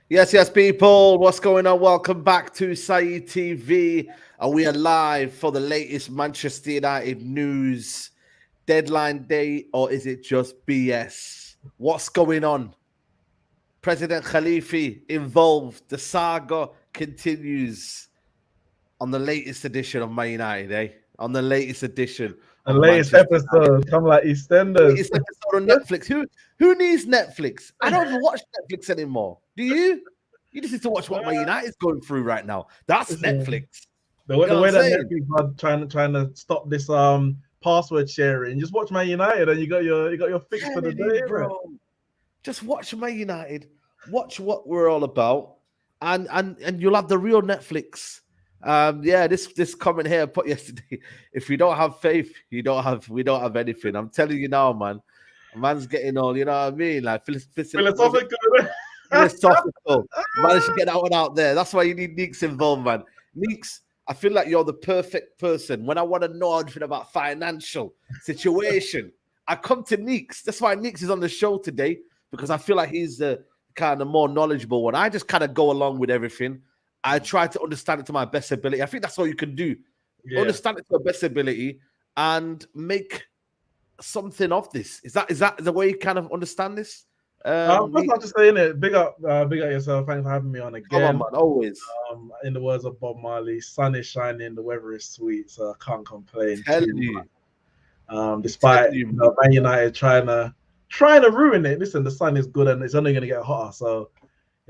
Yes, yes, people. What's going on? Welcome back to Saeed TV. And we are live for the latest Manchester United news. Deadline day, or is it just BS? What's going on? President Khalifi involved. The saga continues on the latest edition of Man United, eh? On the latest edition The of latest Manchester United. episode, come like EastEnders. Latest episode on Netflix. Who needs Netflix? I don't even watch Netflix anymore. Do you? You just need to watch what Man United's going through right now. That's Listen, Netflix. the You way, know the what I'm way that saying? Netflix are trying to stop this password sharing, just watch Man United and you got your fix for the Telling you, day, bro. bro. Just watch Man United. Watch what we're all about, and you'll have the real Netflix. Yeah, this comment here I put yesterday. If you don't have faith, we don't have anything. I'm telling you now, man. A man's getting all, you know what I mean? Like Philosophical. philosophical. Managed to get that one out there. That's why you need Neeks involved, man. Neeks, I feel like you're the perfect person. When I want to know anything about financial situation, I come to Neeks. That's why Neeks is on the show today, because I feel like he's the kind of more knowledgeable one. I just kind of go along with everything. I try to understand it to my best ability. I think that's all you can do. Yeah. Understand it to your best ability and make something of this. Is that the way you kind of understand this? First, I'm just saying it. Big up yourself. Thanks for having me on Come on, again. man. Always. In the words of Bob Marley, sun is shining, the weather is sweet, so I can't complain Tell too you. much. Despite Man United trying to ruin it. Listen, the sun is good and it's only going to get hotter. So,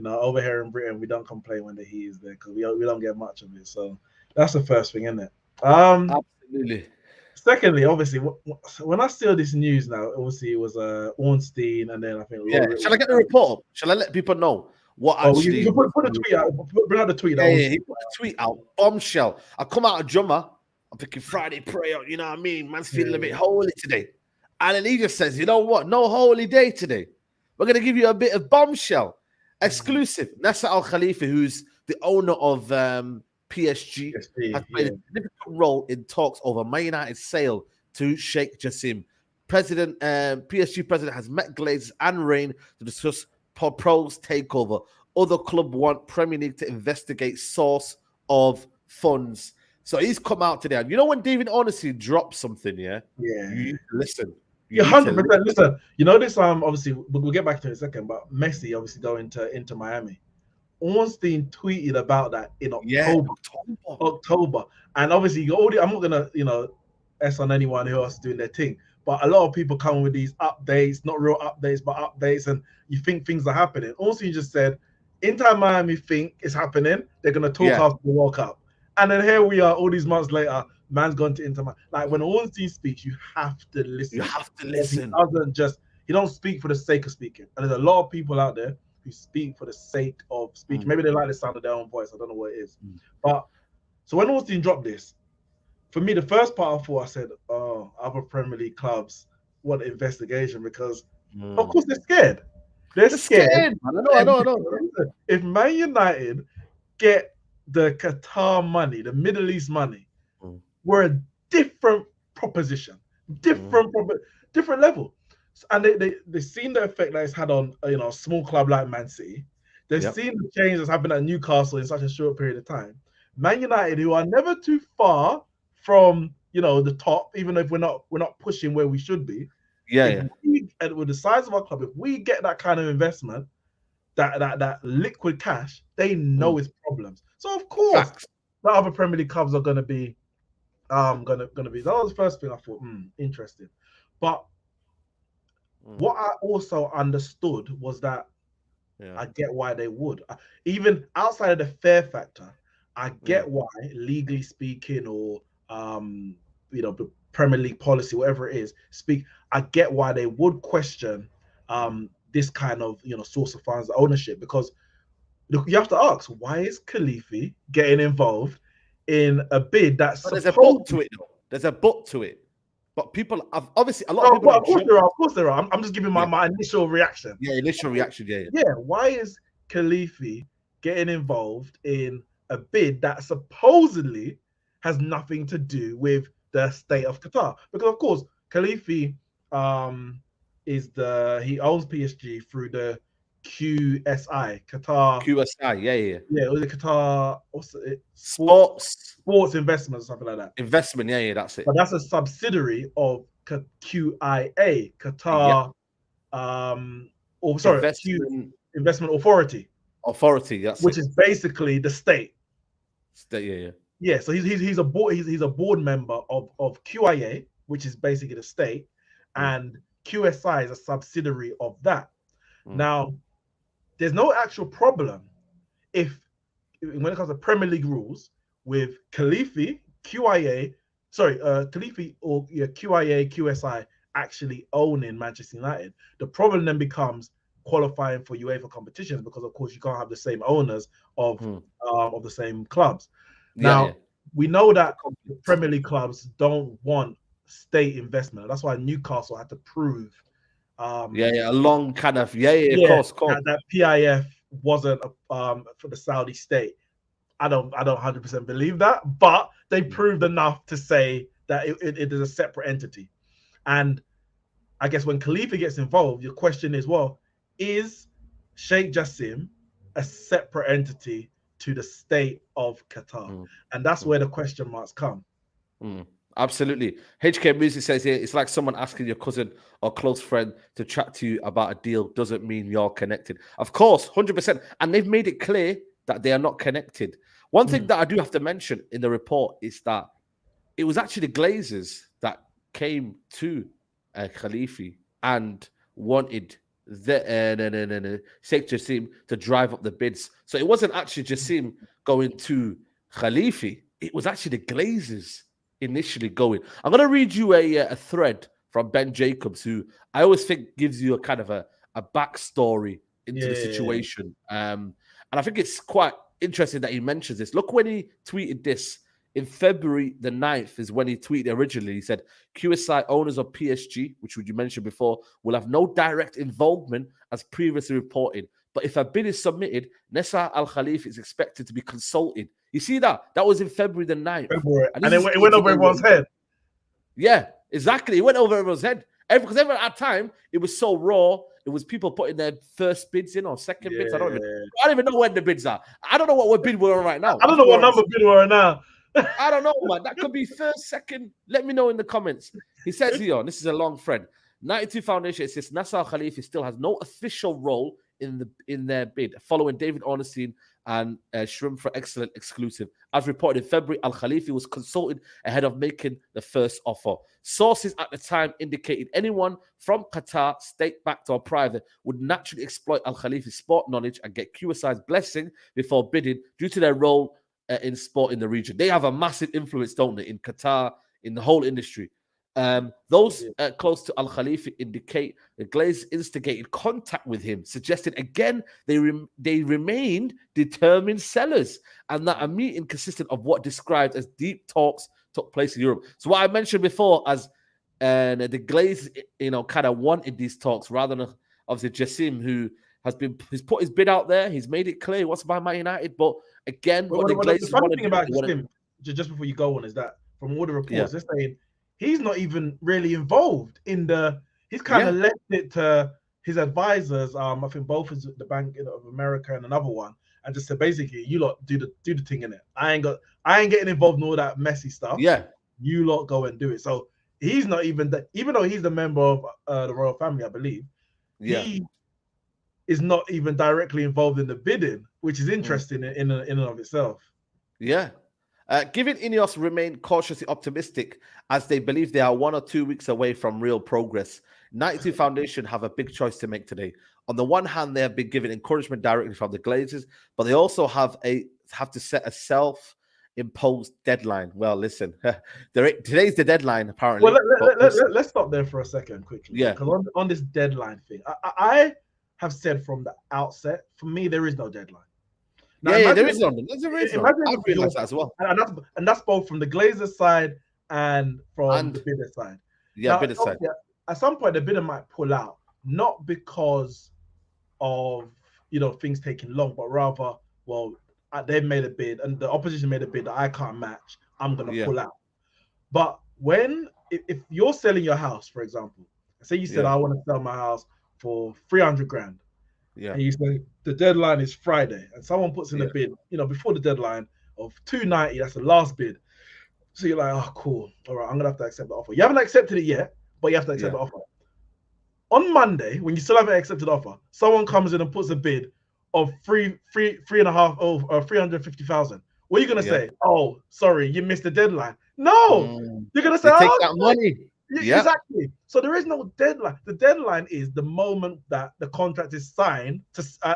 over here in Britain, we don't complain when the heat is there because we don't get much of it. So that's the first thing, isn't it? Absolutely. Secondly, obviously, when I see this news now, obviously it was Ornstein, and then I think Shall I get the report up? Shall I let people know what actually? You put the tweet out. Bring out the tweet. Yeah, he put the tweet out. Bombshell. I come out of Jumma. I'm thinking Friday prayer. You know what I mean? Man's feeling a bit holy today, and then he just says, "You know what? No holy day today. We're gonna give you a bit of bombshell exclusive." Nasser Al Khalifa, who's the owner of PSG, has played a significant role in talks over Man United's sale to Sheikh Jassim. PSG president has met Glazer and Rain to discuss proposed takeover. Other club want Premier League to investigate source of funds. So he's come out today. And you know when David Honesty drops something, you need to listen. You 100% listen. You know this. Obviously we'll get back to it in a second. But Messi obviously going into Miami. Ornstein tweeted about that in October, and obviously I'm not gonna s on anyone who else is doing their thing, but a lot of people come with these updates, not real updates, but updates, and you think things are happening. Ornstein just said Inter Miami think it's happening. They're gonna talk after the World Cup, and then here we are all these months later. Man's gone to Inter Miami. Like when Ornstein speaks, you have to listen. You have to listen. He don't speak for the sake of speaking, and there's a lot of people out there who speak for the sake of speaking. Maybe they like the sound of their own voice. I don't know what it is. But so when Ornstein dropped this, for me, the first part I thought, I said, oh, other Premier League clubs want investigation because, of course, they're scared. They're scared. I know. If Man United get the Qatar money, the Middle East money, we're a different proposition, different level. And they've seen the effect that it's had on a small club like Man City. They've seen the change that's happened at Newcastle in such a short period of time. Man United, who are never too far from the top, even if we're not pushing where we should be. With the size of our club, if we get that kind of investment, that liquid cash, they know it's problems. So of course, the other Premier League clubs are going to be gonna be. That was the first thing I thought. Interesting, but. What I also understood was that I get why they would. Even outside of the fair factor, I get why, legally speaking, or the Premier League policy, whatever it is, I get why they would question this kind of source of funds ownership, because you have to ask, why is Khalifi getting involved in a bid that's there's a book to it though. There's a book to it. But people have obviously a lot of people. Of course there are. I'm just giving my initial reaction. Initial reaction. Why is Khalifi getting involved in a bid that supposedly has nothing to do with the state of Qatar? Because of course Khalifi he owns PSG through the QSI, Qatar. QSI, yeah. Yeah, it was a Qatar. What's it? Sports investment or something like that. Investment, yeah, that's it. But that's a subsidiary of QIA, Qatar. Investment Authority. That's which it. is basically the state. Yeah. Yeah, so he's a board member of QIA, which is basically the state, and QSI is a subsidiary of that. Now, there's no actual problem when it comes to Premier League rules with Khalifi, QIA, Khalifi or QIA, QSI actually owning Manchester United. The problem then becomes qualifying for UEFA competitions because, of course, you can't have the same owners of the same clubs. Now, we know that the Premier League clubs don't want state investment. That's why Newcastle had to prove. A long kind of of course. That PIF wasn't for the Saudi state. I don't 100% believe that, but they proved enough to say that it is a separate entity. And I guess when Khalifa gets involved, your question is, well, is Sheikh Jassim a separate entity to the state of Qatar? And that's where the question marks come. Absolutely. HK Music says here, it's like someone asking your cousin or close friend to chat to you about a deal doesn't mean you're connected. Of course, 100%. And they've made it clear that they are not connected. One thing that I do have to mention in the report is that it was actually the Glazers that came to Khalifi and wanted Sheikh Jassim to drive up the bids. So it wasn't actually Jassim going to Khalifi. It was actually the Glazers initially going. I'm going to read you a thread from Ben Jacobs, who I always think gives you a kind of a backstory into the situation. And I think it's quite interesting that he mentions this. Look when he tweeted this. In February the 9th is when he tweeted originally. He said, QSI owners of PSG, which you mentioned before, will have no direct involvement as previously reported. But if a bid is submitted, Nasser Al Khalifa is expected to be consulted. You see that? That was in February the 9th. And it went over everyone's head. Yeah, exactly. It went over everyone's head. Because everyone at that time, it was so raw. It was people putting their first bids in or second bids. I don't even know when the bids are. I don't know what bid we're on right now. I don't know what number bid we're on now. I don't know, man. That could be first, second. Let me know in the comments. He says here, and this is a long thread. 92 Foundation, it says Nasser Al Khalifa still has no official role in their bid, following David Ornstein and Shrimp for Excellent exclusive. As reported in February, Al Khalifa was consulted ahead of making the first offer. Sources at the time indicated anyone from Qatar, state-backed or private, would naturally exploit Al Khalifa's sport knowledge and get QSI's blessing before bidding due to their role in sport in the region. They have a massive influence, don't they, in Qatar, in the whole industry. Those close to Al Khalifa indicate the Glaze instigated contact with him, suggesting again they remained determined sellers, and that a meeting consistent of what described as deep talks took place in Europe. So what I mentioned before, as the Glaze, kind of wanted these talks rather than obviously Jassim, who he's put his bid out there, he's made it clear he wants to buy Man United, but again, the funny thing about Jassim, just before you go on, is that from all the reports, they're saying he's not even really involved in he's kind of left it to his advisors. I think both is the Bank of America and another one, and just said basically, you lot do the thing in it. I ain't getting involved in all that messy stuff. Yeah, you lot go and do it. So he's not even even though he's the member of the royal family, I believe. He is not even directly involved in the bidding, which is interesting in and of itself. Yeah. Given Ineos remain cautiously optimistic as they believe they are 1 or 2 weeks away from real progress, 92 Foundation have a big choice to make today. On the one hand, they have been given encouragement directly from the Glazers, but they also have to set a self-imposed deadline. Well, listen, today's the deadline, apparently. Well, let's stop there for a second quickly. Yeah. Because on this deadline thing, I have said from the outset, for me, there is no deadline. Now, there is none. I realize that as well. And that's both from the Glazer side and from the bidder side. Yeah, bidder side. At some point, the bidder might pull out, not because of things taking long, but rather, they've made a bid and the opposition made a bid that I can't match. I'm gonna pull out. But if you're selling your house, for example, say you said I want to sell my house for 300 grand, Yeah. and you say the deadline is Friday, and someone puts in a Yeah. bid, before the deadline of 290, that's the last bid. So you're like, oh, cool. All right, I'm gonna have to accept the offer. You haven't accepted it yet, but you have to accept Yeah. the offer. On Monday, when you still haven't accepted the offer, someone comes in and puts a bid of three and a half, 350,000. What are you gonna Yeah. say? Oh, sorry, you missed the deadline. No, you're gonna say, They take oh, that money. Yeah. exactly. So there is no deadline. The deadline is the moment that the contract is signed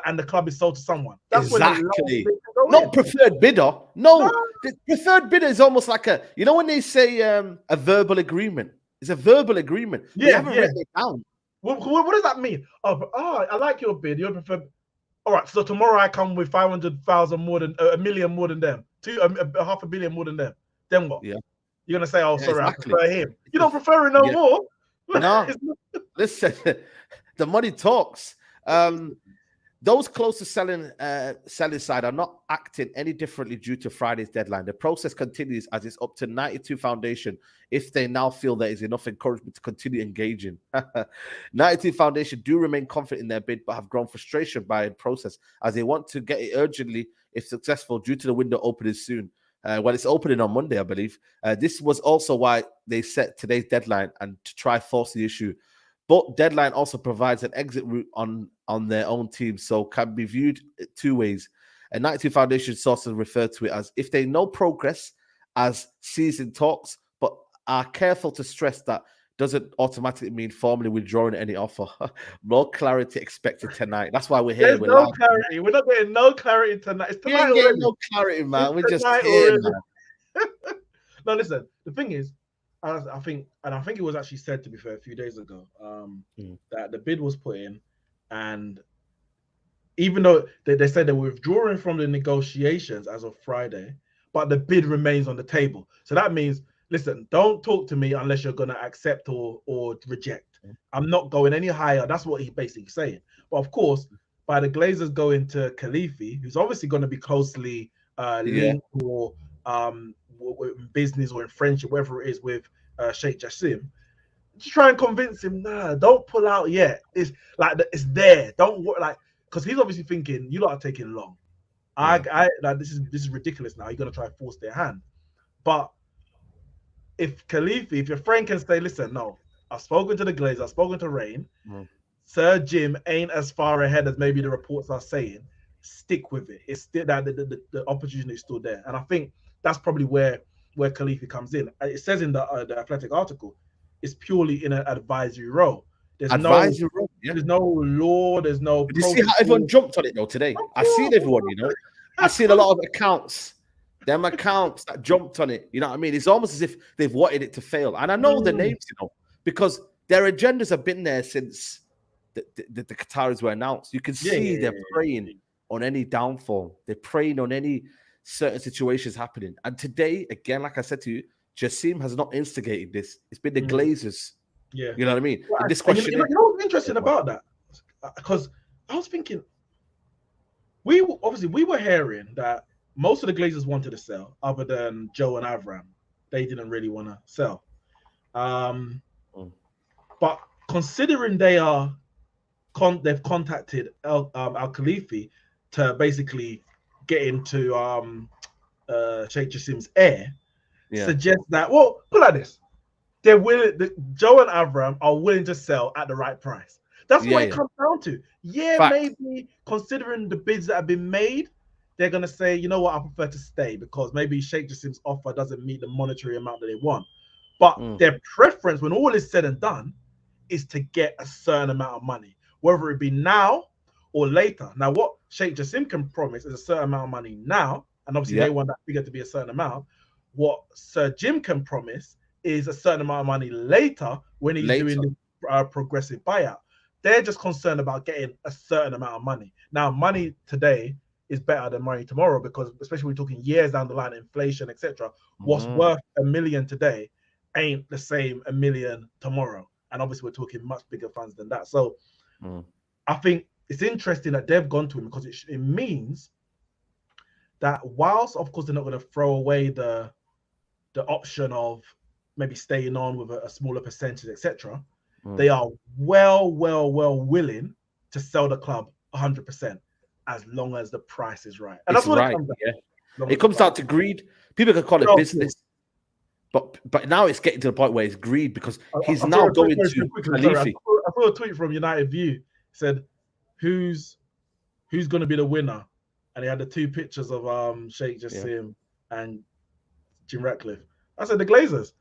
and the club is sold to someone. That's when the last Exactly. bid can go Not in. preferred bidder. No. No, the preferred bidder is almost like when they say a verbal agreement. It's a verbal agreement. They Yeah, haven't yeah. written it down. What does that mean? Oh, I like your bid. You prefer. All right, so tomorrow I come with 500,000 more than a million more than them, half a billion more than them. Then what? Yeah. You're gonna say, oh, Yeah, sorry, exactly. I prefer him. You don't prefer him no Yeah. more. No, listen, the money talks. Those close to selling side are not acting any differently due to Friday's deadline. The process continues as it's up to 92 Foundation if they now feel there is enough encouragement to continue engaging. 92 Foundation do remain confident in their bid, but have grown frustrated by the process as they want to get it urgently, if successful, due to the window opening soon. Well, it's opening on Monday, I believe. This was also why they set today's deadline and to try force the issue. But deadline also provides an exit route on their own team, so can be viewed two ways. A 92 Foundation sources refer to it as if they know progress as season talks, but are careful to stress that doesn't automatically mean formally withdrawing any offer. More clarity expected tonight. That's why we're here. There's We're no live clarity. tonight. We're not getting no clarity tonight. It's We tonight ain't getting already. no clarity, man. It's We're just tonight here, already. man. No, listen. The thing is, I think it was actually said, to be fair, a few days ago, that the bid was put in, and even though they said they're withdrawing from the negotiations as of Friday, but the bid remains on the table. So that means, listen, don't talk to me unless you're going to accept or reject. I'm not going any higher. That's what he's basically saying. But of course, by the Glazers going to Khalifi, who's obviously going to be closely linked or in business or in friendship, whatever it is, with Sheikh Jassim, just try and convince him, nah, don't pull out yet. It's like it's there. Don't worry, like, because he's obviously thinking you lot are taking long. I like this is ridiculous now. You're gonna try and force their hand. But if your friend can say, listen, no, I've spoken to the Glaze, I've spoken to Rain, Sir Jim ain't as far ahead as maybe the reports are saying, stick with it. It's still that the opportunity is still there. And I think that's probably where Khalifa comes in. It says in the Athletic article, it's purely in an advisory role. There's Advisory role, there's no law, there's no. Did you see how everyone jumped on it though today? I seen everyone, I seen a lot of accounts, them accounts that jumped on it. You know what I mean? It's almost as if they've wanted it to fail. And I know the names, because their agendas have been there since the Qataris were announced. You can see they're preying on any downfall. They're preying on any certain situations happening. And today, again, like I said to you, Jassim has not instigated this. It's been the Glazers. Yeah. You know what I mean? Well, this question. You know what's interesting about that? Because I was thinking, we were hearing that most of the Glazers wanted to sell, other than Joe and Avram. They didn't really want to sell. But considering they've contacted Al Khalifi to basically get into Sheikh Jassim's heir, suggests that, well, put it like this. They're willing. Joe and Avram are willing to sell at the right price. That's what it comes down to. Maybe considering the bids that have been made, they're gonna say, you know what, I prefer to stay because maybe Sheikh Jassim's offer doesn't meet the monetary amount that they want. But their preference, when all is said and done, is to get a certain amount of money, whether it be now or later. Now, what Sheikh Jassim can promise is a certain amount of money now, and obviously they want that figure to be a certain amount. What Sir Jim can promise is a certain amount of money later when he's doing the progressive buyout. They're just concerned about getting a certain amount of money. Now, money today is better than money tomorrow because, especially when we're talking years down the line, inflation, etc. What's worth $1 million today ain't the same $1 million tomorrow. And obviously, we're talking much bigger funds than that. So I think it's interesting that they've gone to him because it means that whilst, of course, they're not going to throw away the option of maybe staying on with a smaller percentage, etc., they are well willing to sell the club 100% as long as the price is right. And it's that's what right. it comes down. Yeah. It comes down to greed. People can call it business. But now it's getting to the point where it's greed because he's now going to Khalifi. I saw a tweet from United View. It said, "Who's going to be the winner?" And he had the two pictures of Sheikh Jassim and Jim Ratcliffe. I said the Glazers.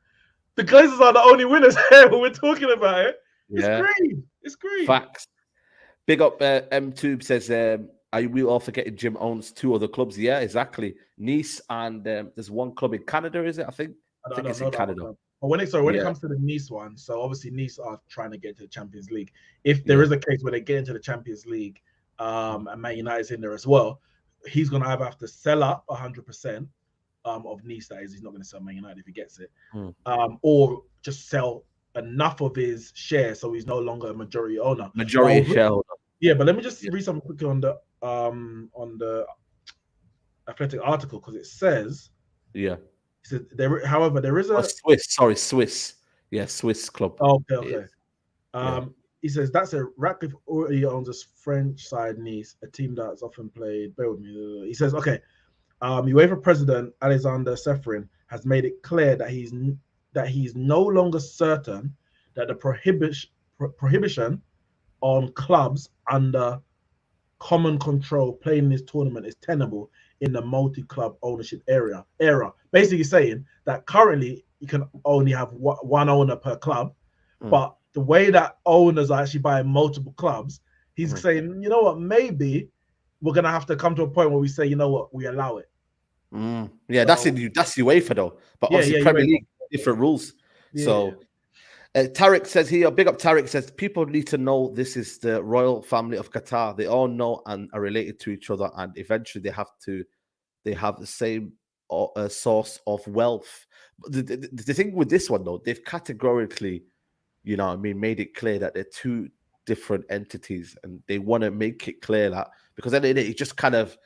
The Glazers are the only winners here when we're talking about it. It's greed. It's greed. Facts. Big up M-Tube says, are we all forgetting Jim owns 2 other clubs? Yeah, exactly. Nice and there's one club in Canada, is it? I think it's in Canada. But when it comes to the Nice one, so obviously Nice are trying to get to the Champions League. If there is a case where they get into the Champions League, and Man United's in there as well, he's going to have to sell up 100% of Nice. That is, he's not going to sell Man United if he gets it, or just sell enough of his shares so he's no longer a majority owner. Shareholder. Yeah, but let me just read something quickly on the Athletic article because it says. Yeah. He said there is a Swiss. Yeah, Swiss club. Okay. He says that's a Ratcliffe already owns a French side Nice, a team that's often played. Bear with me. He says, okay, UEFA president Alexander Seferin has made it clear that he's no longer certain that the prohibition on clubs under common control playing this tournament is tenable in the multi-club ownership era. Basically saying that currently you can only have one owner per club, but the way that owners are actually buying multiple clubs, he's saying, you know what, maybe we're gonna have to come to a point where we say, you know what, we allow it. Yeah, so, that's UEFA though, but obviously Premier League different rules. Yeah. So Tariq says here, big up Tariq says, people need to know this is the royal family of Qatar. They all know and are related to each other, and eventually they have the same source of wealth. The thing with this one though, they've categorically, made it clear that they're 2 different entities, and they want to make it clear that, because then it just kind of,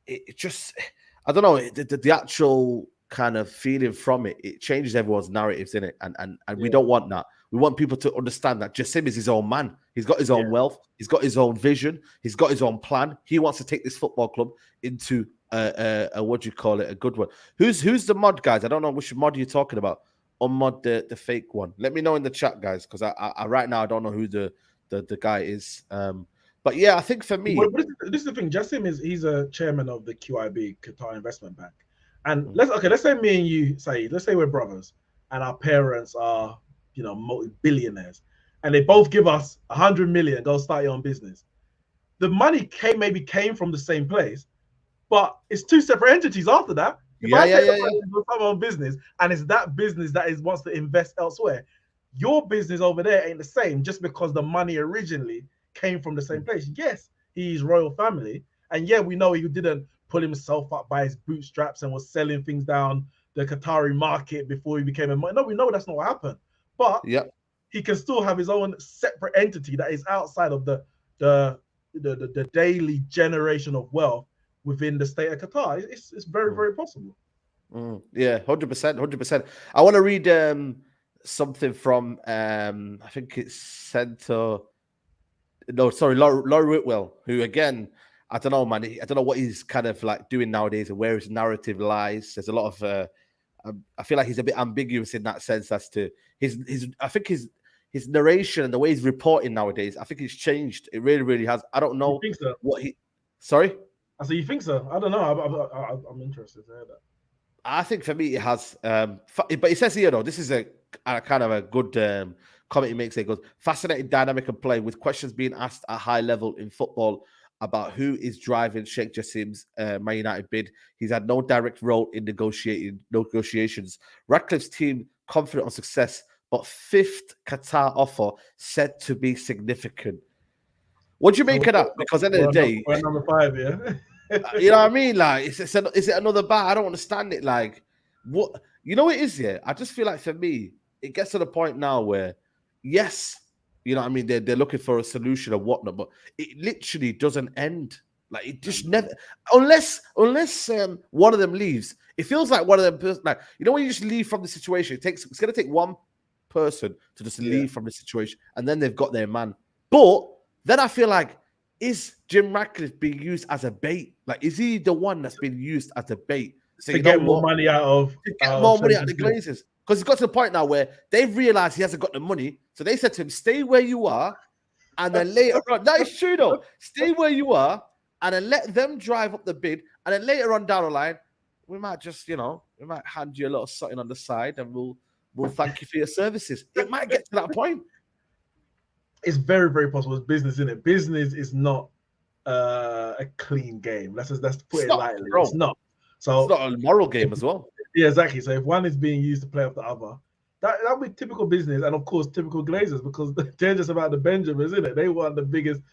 I don't know, the actual kind of feeling from it changes everyone's narratives in it, and we don't want that. We want people to understand that Jassim is his own man. He's got his own wealth. He's got his own vision. He's got his own plan. He wants to take this football club into a what do you call it? A good one. Who's the mod, guys? I don't know which mod you're talking about. Unmod the fake one. Let me know in the chat, guys, because I right now I don't know who the guy is. But yeah, I think for me, this is the thing. Jassim he's a chairman of the QIB, Qatar Investment Bank. And let's say me and you, Saeed, let's say we're brothers and our parents are, multi-billionaires, and they both give us 100 million, go start your own business. The money came from the same place, but it's 2 separate entities after that. If I take the money into my own business and it's that business that wants to invest elsewhere, your business over there ain't the same just because the money originally came from the same place. Yes, he's royal family, and we know he didn't pull himself up by his bootstraps and was selling things down the Qatari market before he became a man. No, we know that's not what happened. But he can still have his own separate entity that is outside of the daily generation of wealth within the state of Qatar. It's very, very possible. Yeah, 100%. I want to read something from I think it's Laurie Whitwell, who again, I don't know, man. I don't know what he's kind of like doing nowadays and where his narrative lies. There's a lot of, I feel like he's a bit ambiguous in that sense as to I think his narration and the way he's reporting nowadays, I think it's changed. It really, really has. I don't know what he. Sorry. I said, you think so? I don't know. I'm interested to hear that. I think for me it has. But it says here though, this is a kind of a good comment he makes. It goes, fascinating dynamic of play with questions being asked at high level in football about who is driving Sheikh Jassim's Man United bid. He's had no direct role in negotiations. Ratcliffe's team confident on success, but 5th Qatar offer said to be significant. What do you make of that? Because at the end of the day, we're number 5, yeah. You know what I mean? Like, is it another bar? I don't understand it. Like, what? You know what it is, yeah? I just feel like for me, it gets to the point now where, yes, you know what I mean? They're looking for a solution or whatnot, but it literally doesn't end. Like, it just never, unless one of them leaves. It feels like one of them, like, when you just leave from the situation, it's going to take one person to just leave from the situation, and then they've got their man. But then I feel like is Jim Ratcliffe being used as a bait? Like, is he the one that's been used as a bait? So to you know get more what? money out of To get more money out of the Shane. Glazers. Because it's got to the point now where they've realized he hasn't got the money. So they said to him, stay where you are. And then later on, that is true though. Stay where you are and then let them drive up the bid. And then later on down the line, we might just, we might hand you a little something on the side and we'll thank you for your services. It might get to that point. It's very, very possible. It's business, isn't it? Business is not a clean game. Let's put it lightly. It's not. So it's not a moral game as well. Yeah, exactly. So if one is being used to play off the other, that would be typical business, and of course typical Glazers, because they're just about the Benjamins, isn't it? They want the big. And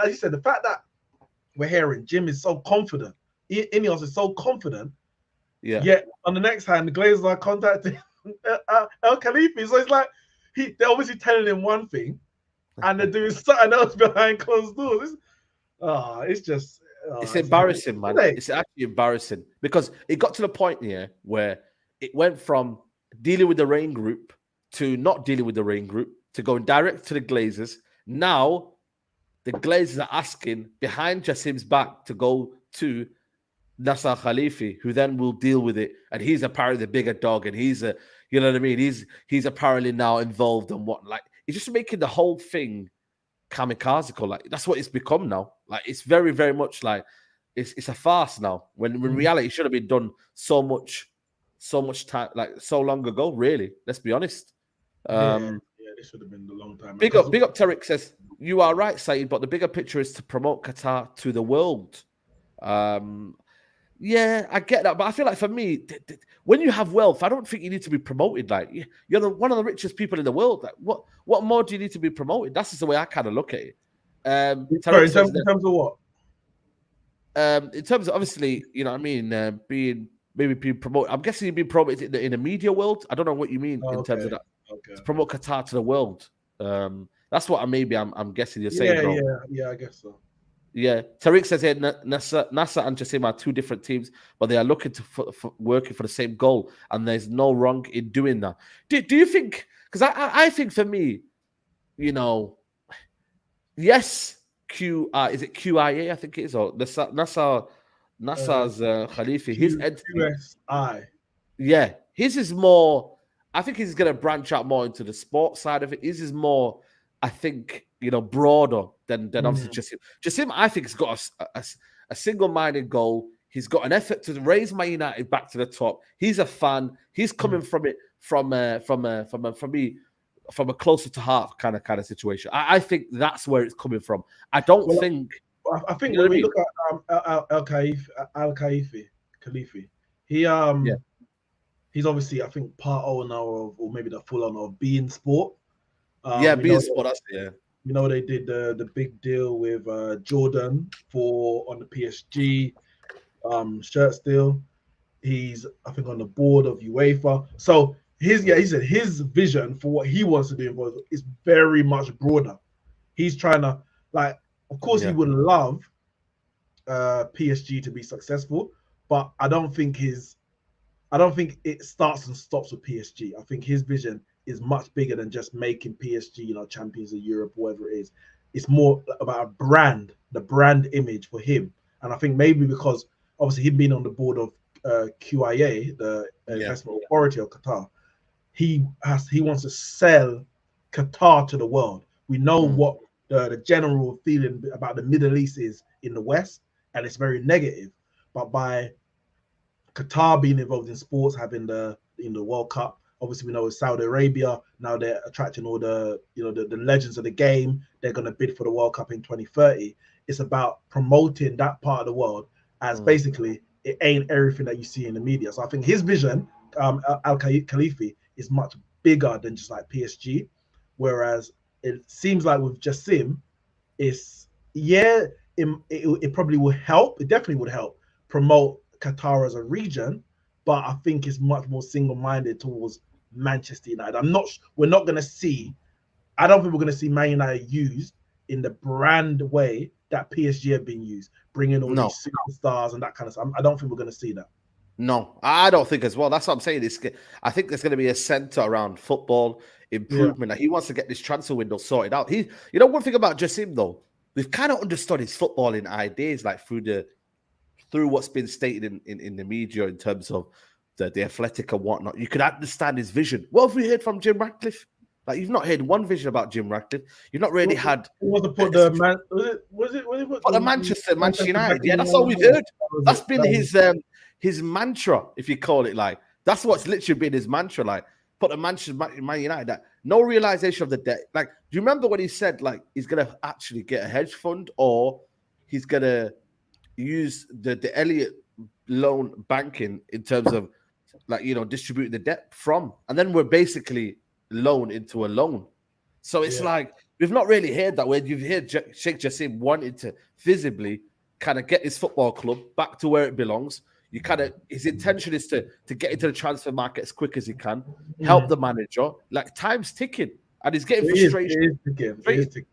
as you said, the fact that we're hearing Jim is so confident, Ineos is so confident. Yeah. Yet on the next hand, the Glazers are contacting El Khalifi. So it's like they're obviously telling him one thing, and they're doing something else behind closed doors. It's just. It's embarrassing, man. It's actually embarrassing because it got to the point here where it went from dealing with the Rain Group to not dealing with the Rain Group to going direct to the Glazers. Now, the Glazers are asking behind Jassim's back to go to Nasser Khalifi, who then will deal with it. And he's apparently the bigger dog, and he's a, you know what I mean? He's apparently now involved in what, like, it's just making the whole thing kamikaze. Like, that's what it's become now. Like, it's very, very much like it's a farce now. When in reality, it should have been done so much time, like so long ago. Really, let's be honest. This should have been a long time. Big up, Tariq says you are right, Saeed. But the bigger picture is to promote Qatar to the world. Yeah, I get that, but I feel like for me, when you have wealth, I don't think you need to be promoted. Like, you're one of the richest people in the world. Like, what more do you need to be promoted? That's just the way I kind of look at it. In terms of what? In terms of, obviously, you know what I mean, being promoted. I'm guessing you've been promoted in the media world. I don't know what you mean in terms of that. Okay. To promote Qatar to the world. That's what I'm guessing you're saying, bro. Yeah, I guess so. Yeah, Tariq says here NASA and Jassim are two different teams, but they are looking to working for the same goal, and there's no wrong in doing that. Do you think? Because I think for me, yes, is it QIA? I think it is, or NASA's Khalifi. His QSI. Yeah, his is more. I think he's going to branch out more into the sports side of it. His is more, I think, broader than obviously Jassim. Jassim, I think, has got a single-minded goal. He's got an effort to raise Man United back to the top. He's a fan. He's coming from it from a closer to heart kind of situation. I think that's where it's coming from. I don't think. I think when we look at Al Khalifi, he's obviously, I think, part owner of, or maybe the full owner of Bein Sport. Bein Sport. That's they did the big deal with Jordan on the PSG shirts deal. He's, I think, on the board of UEFA. So he said his vision for what he wants to do is very much broader. He's trying to, like, of course, he would love PSG to be successful, but I don't think it starts and stops with PSG. I think his vision is much bigger than just making PSG, champions of Europe, whatever it is. It's more about the brand image for him. And I think maybe because obviously him being on the board of QIA, the investment authority of Qatar, he wants to sell Qatar to the world. We know what the general feeling about the Middle East is in the West, and it's very negative. But by Qatar being involved in sports, having the World Cup, obviously we know Saudi Arabia, now they're attracting all the the legends of the game. They're going to bid for the World Cup in 2030. It's about promoting that part of the world as basically it ain't everything that you see in the media. So I think his vision, Al Khalifi, is much bigger than just like PSG. Whereas it seems like with Jassim, it probably will help. It definitely would help promote Qatar as a region, but I think it's much more single-minded towards Manchester United. I don't think we're going to see Man United used in the brand way that PSG have been used, bringing all these superstars and that kind of stuff. I don't think we're going to see that. No, I don't think as well. That's what I'm saying. I think there's going to be a center around football improvement. He wants to get this transfer window sorted out. One thing about Jassim though, we've kind of understood his footballing ideas, like through what's been stated in the media in terms of the athletic and whatnot. You could understand his vision. What have we heard from Jim Ratcliffe? Like, you've not heard one vision about Jim Ratcliffe. You've not really had. Was the Manchester United? Yeah, that's all we've heard. That's been his mantra, if you call it like. That's what's literally been his mantra. Like, put the Manchester Man United. That no realization of the debt. Like, do you remember when he said like he's gonna actually get a hedge fund, or he's gonna use the Elliott loan banking in terms of like, you know, distributing the debt from, and then we're basically loan into a loan. So it's like we've not really heard that word. You've heard Sheikh Jassim wanted to visibly kind of get his football club back to where it belongs. You kind of, his intention is to get into the transfer market as quick as he can, help the manager. Like, time's ticking, and he's getting frustration. It is ticking.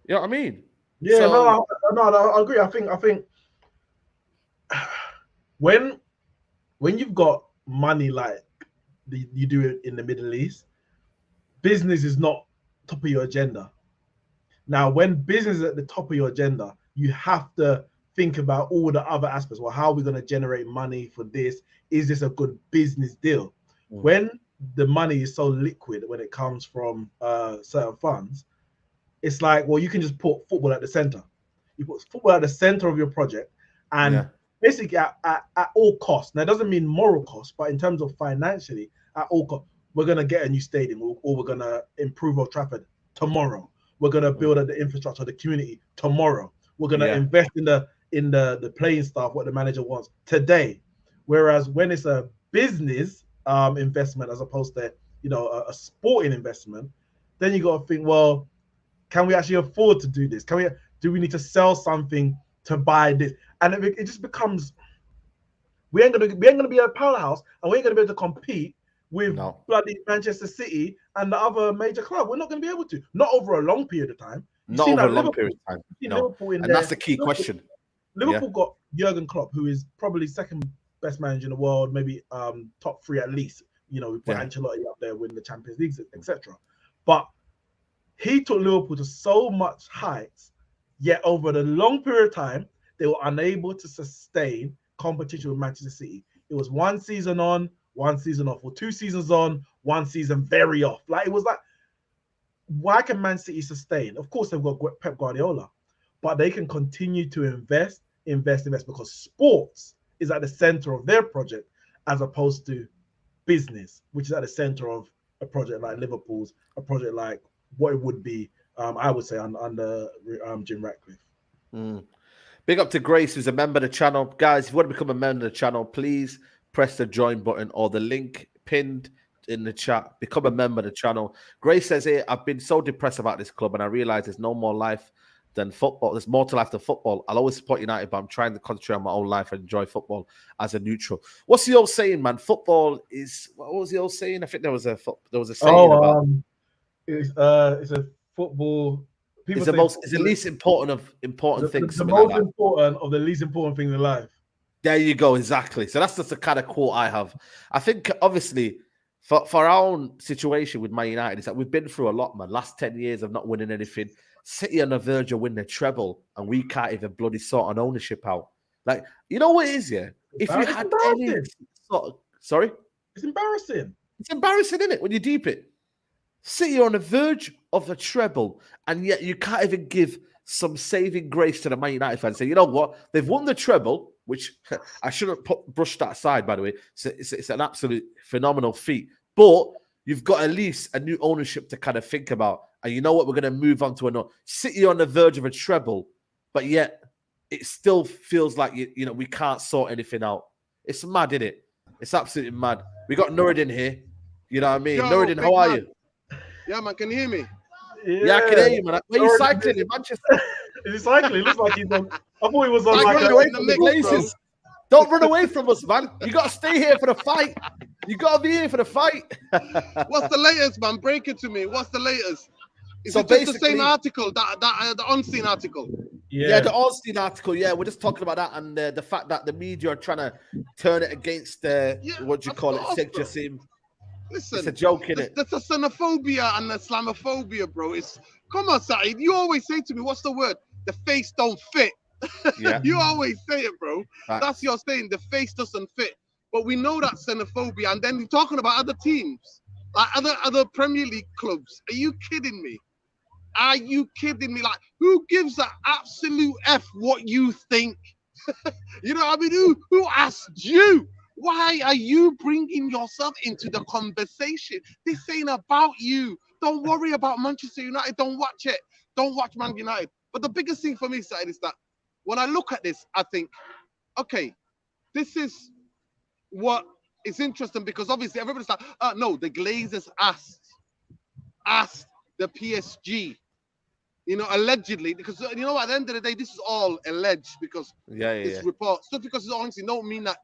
You know what I mean? Yeah, so, no, I agree. I think when you've got money like you do it in the Middle East, business is not top of your agenda. Now, when business is at the top of your agenda, you have to think about all the other aspects. Well, how are we going to generate money for this? Is this a good business deal? When the money is so liquid, when it comes from certain funds, it's like, well, you can just put football at the center. You put football at the center of your project, and basically at all costs. Now, it doesn't mean moral costs, but in terms of financially, at all costs, we're going to get a new stadium, or we're going to improve Old Trafford tomorrow. We're going to build the infrastructure of the community tomorrow. We're going to invest in the playing staff, what the manager wants today. Whereas when it's a business investment as opposed to, you know, a sporting investment, then you got to think, well, can we actually afford to do this? Do we need to sell something to buy this? And it just becomes, we ain't gonna be a powerhouse, and we ain't gonna be able to compete with bloody Manchester City and the other major club. We're not gonna be able to, not over a long period of time. Not over a long period of time. No. And that's the key question. Liverpool got Jurgen Klopp, who is probably second best manager in the world, maybe top 3 at least. You know, we put Ancelotti up there, winning the Champions League, etc. But he took Liverpool to so much heights, yet over the long period of time, they were unable to sustain competition with Manchester City. It was one season on, one season off, or 2 seasons on, 1 season very off. Like, it was like, why can Man City sustain? Of course, they've got Pep Guardiola, but they can continue to invest because sports is at the center of their project, as opposed to business, which is at the center of a project like Liverpool's, a project like what it would be, I would say, under Jim Ratcliffe. Big up to Grace, who's a member of the channel. Guys, if you want to become a member of the channel, please press the join button or the link pinned in the chat. Become a member of the channel. Grace says here, I've been so depressed about this club, and I realize there's no more life than football. There's more to life than football. I'll always support United, but I'm trying to concentrate on my own life and enjoy football as a neutral. What's the old saying, man? Football is, what was the old saying? I think there was a saying about it's a football. It's the least important things. The most important of the least important things in life. There you go, exactly. So that's just the kind of quote I have. I think, obviously, for our own situation with Man United, is that we've been through a lot, man. Last 10 years of not winning anything. City on the verge of winning a treble, and we can't even bloody sort an ownership out. Like, you know what it is, yeah? If you had any sort of, sorry? It's embarrassing. It's embarrassing, isn't it, when you deep it? City are on the verge of a treble, and yet you can't even give some saving grace to the Man United fans. Say, you know what? They've won the treble, which I shouldn't brush that aside, by the way. It's an absolute phenomenal feat. But you've got at least a new ownership to kind of think about. And you know what? We're going to move on to another. City on the verge of a treble, but yet it still feels like, you know, we can't sort anything out. It's mad, isn't it? It's absolutely mad. We got Nuruddin here. You know what I mean? Yo, Nuruddin, how are you? Yeah, man, can you hear me? Yeah, I can hear you, man. Where are you cycling in Manchester? Is he cycling? It looks like he's on. I thought he was on like away from the Glazers. Don't run away from us, man. You got to stay here for the fight. You got to be here for the fight. What's the latest, man? Break it to me. What's the latest? Is it just the same article, the Unseen article? Yeah, the Unseen article. Yeah, we're just talking about that, and the fact that the media are trying to turn it against what do you call it, Sheikh Jassim. Listen, it's a joke, innit? That's a xenophobia and Islamophobia, bro. Come on, Saeed. You always say to me, what's the word? The face don't fit. Yeah. You always say it, bro. Facts. That's your saying. The face doesn't fit. But we know that xenophobia. And then you're talking about other teams, like other Premier League clubs. Are you kidding me? Are you kidding me? Like, who gives an absolute F what you think? You know what I mean? Who asked you? Why are you bringing yourself into the conversation? This ain't about you. Don't worry about Manchester United. Don't watch it. Don't watch Man United. But the biggest thing for me, Said, is that when I look at this, I think, okay, this is what is interesting, because obviously everybody's like, no, the Glazers asked the PSG, you know, allegedly, because you know, at the end of the day, this is all alleged, because it's reports. Just because it's honestly don't mean that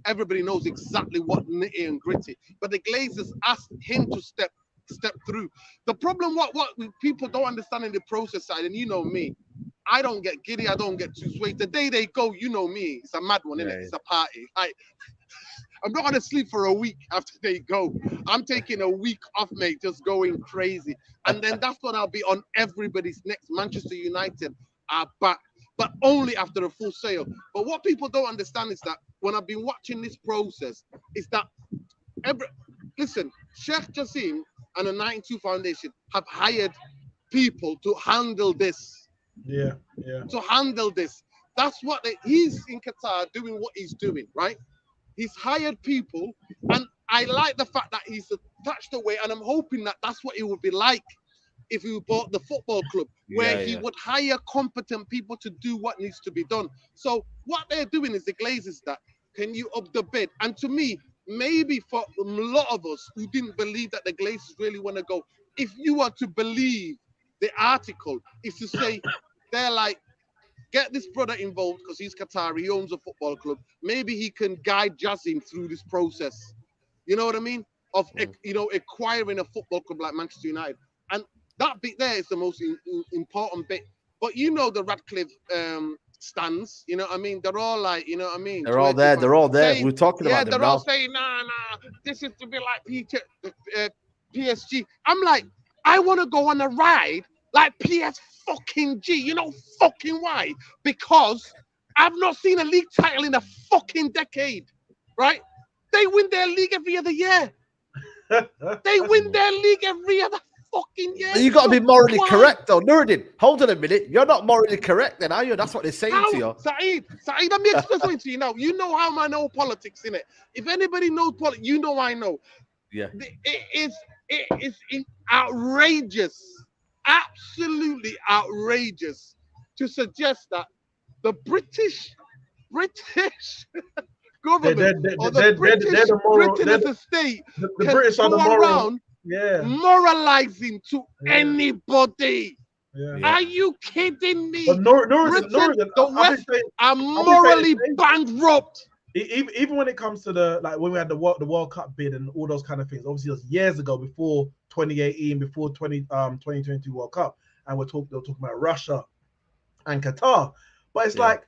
everybody knows exactly what nitty and gritty. But the Glazers asked him to step through. The problem, what people don't understand in the process side, and you know me, I don't get giddy, I don't get too swayed. The day they go, you know me, it's a mad one, isn't it? It's a party. I'm not gonna sleep for a week after they go. I'm taking a week off, mate, just going crazy. And then that's when I'll be on everybody's next. Manchester United are back, but only after a full sale. But what people don't understand is that when I've been watching this process, is that listen, Sheikh Jassim and the 92 Foundation have hired people to handle this. Yeah. To handle this. That's what he's in Qatar doing what he's doing, right? He's hired people, and I like the fact that he's attached away, and I'm hoping that that's what it would be like if he bought the football club, where he would hire competent people to do what needs to be done. So what they're doing is the Glazers that, can you up the bid? And to me, maybe for a lot of us who didn't believe that the Glazers really want to go, if you are to believe the article, is to say, they're like, get this brother involved because he's Qatari, he owns a football club. Maybe he can guide Jassim through this process. You know what I mean? Of acquiring a football club like Manchester United. And that bit there is the most important bit. But you know the Ratcliffe stands, you know what I mean? They're all like, you know what I mean? They're all there. Saying, we're talking about them now. Yeah, they're all saying, nah, this is to be like PSG. I'm like, I want to go on a ride like PS fucking G. You know fucking why? Because I've not seen a league title in a fucking decade, right? They win their league every other year. They win their league every other fucking year. You got to be morally correct, though. Nuruddin, hold on a minute. You're not morally correct, then, are you? That's what they're saying to you. Saeed, let me explain something to you now. You know how I know politics, innit? If anybody knows politics, you know I know. Yeah. It is outrageous. Absolutely outrageous to suggest that the British government or the British estate the British are the moral, moralizing to anybody. Yeah. Are you kidding me? But the West are morally bankrupt. Even when it comes to when we had the World Cup bid and all those kind of things, obviously it was years ago, before 2018, before 2022 World Cup, and they were talking about Russia and Qatar. But it's like,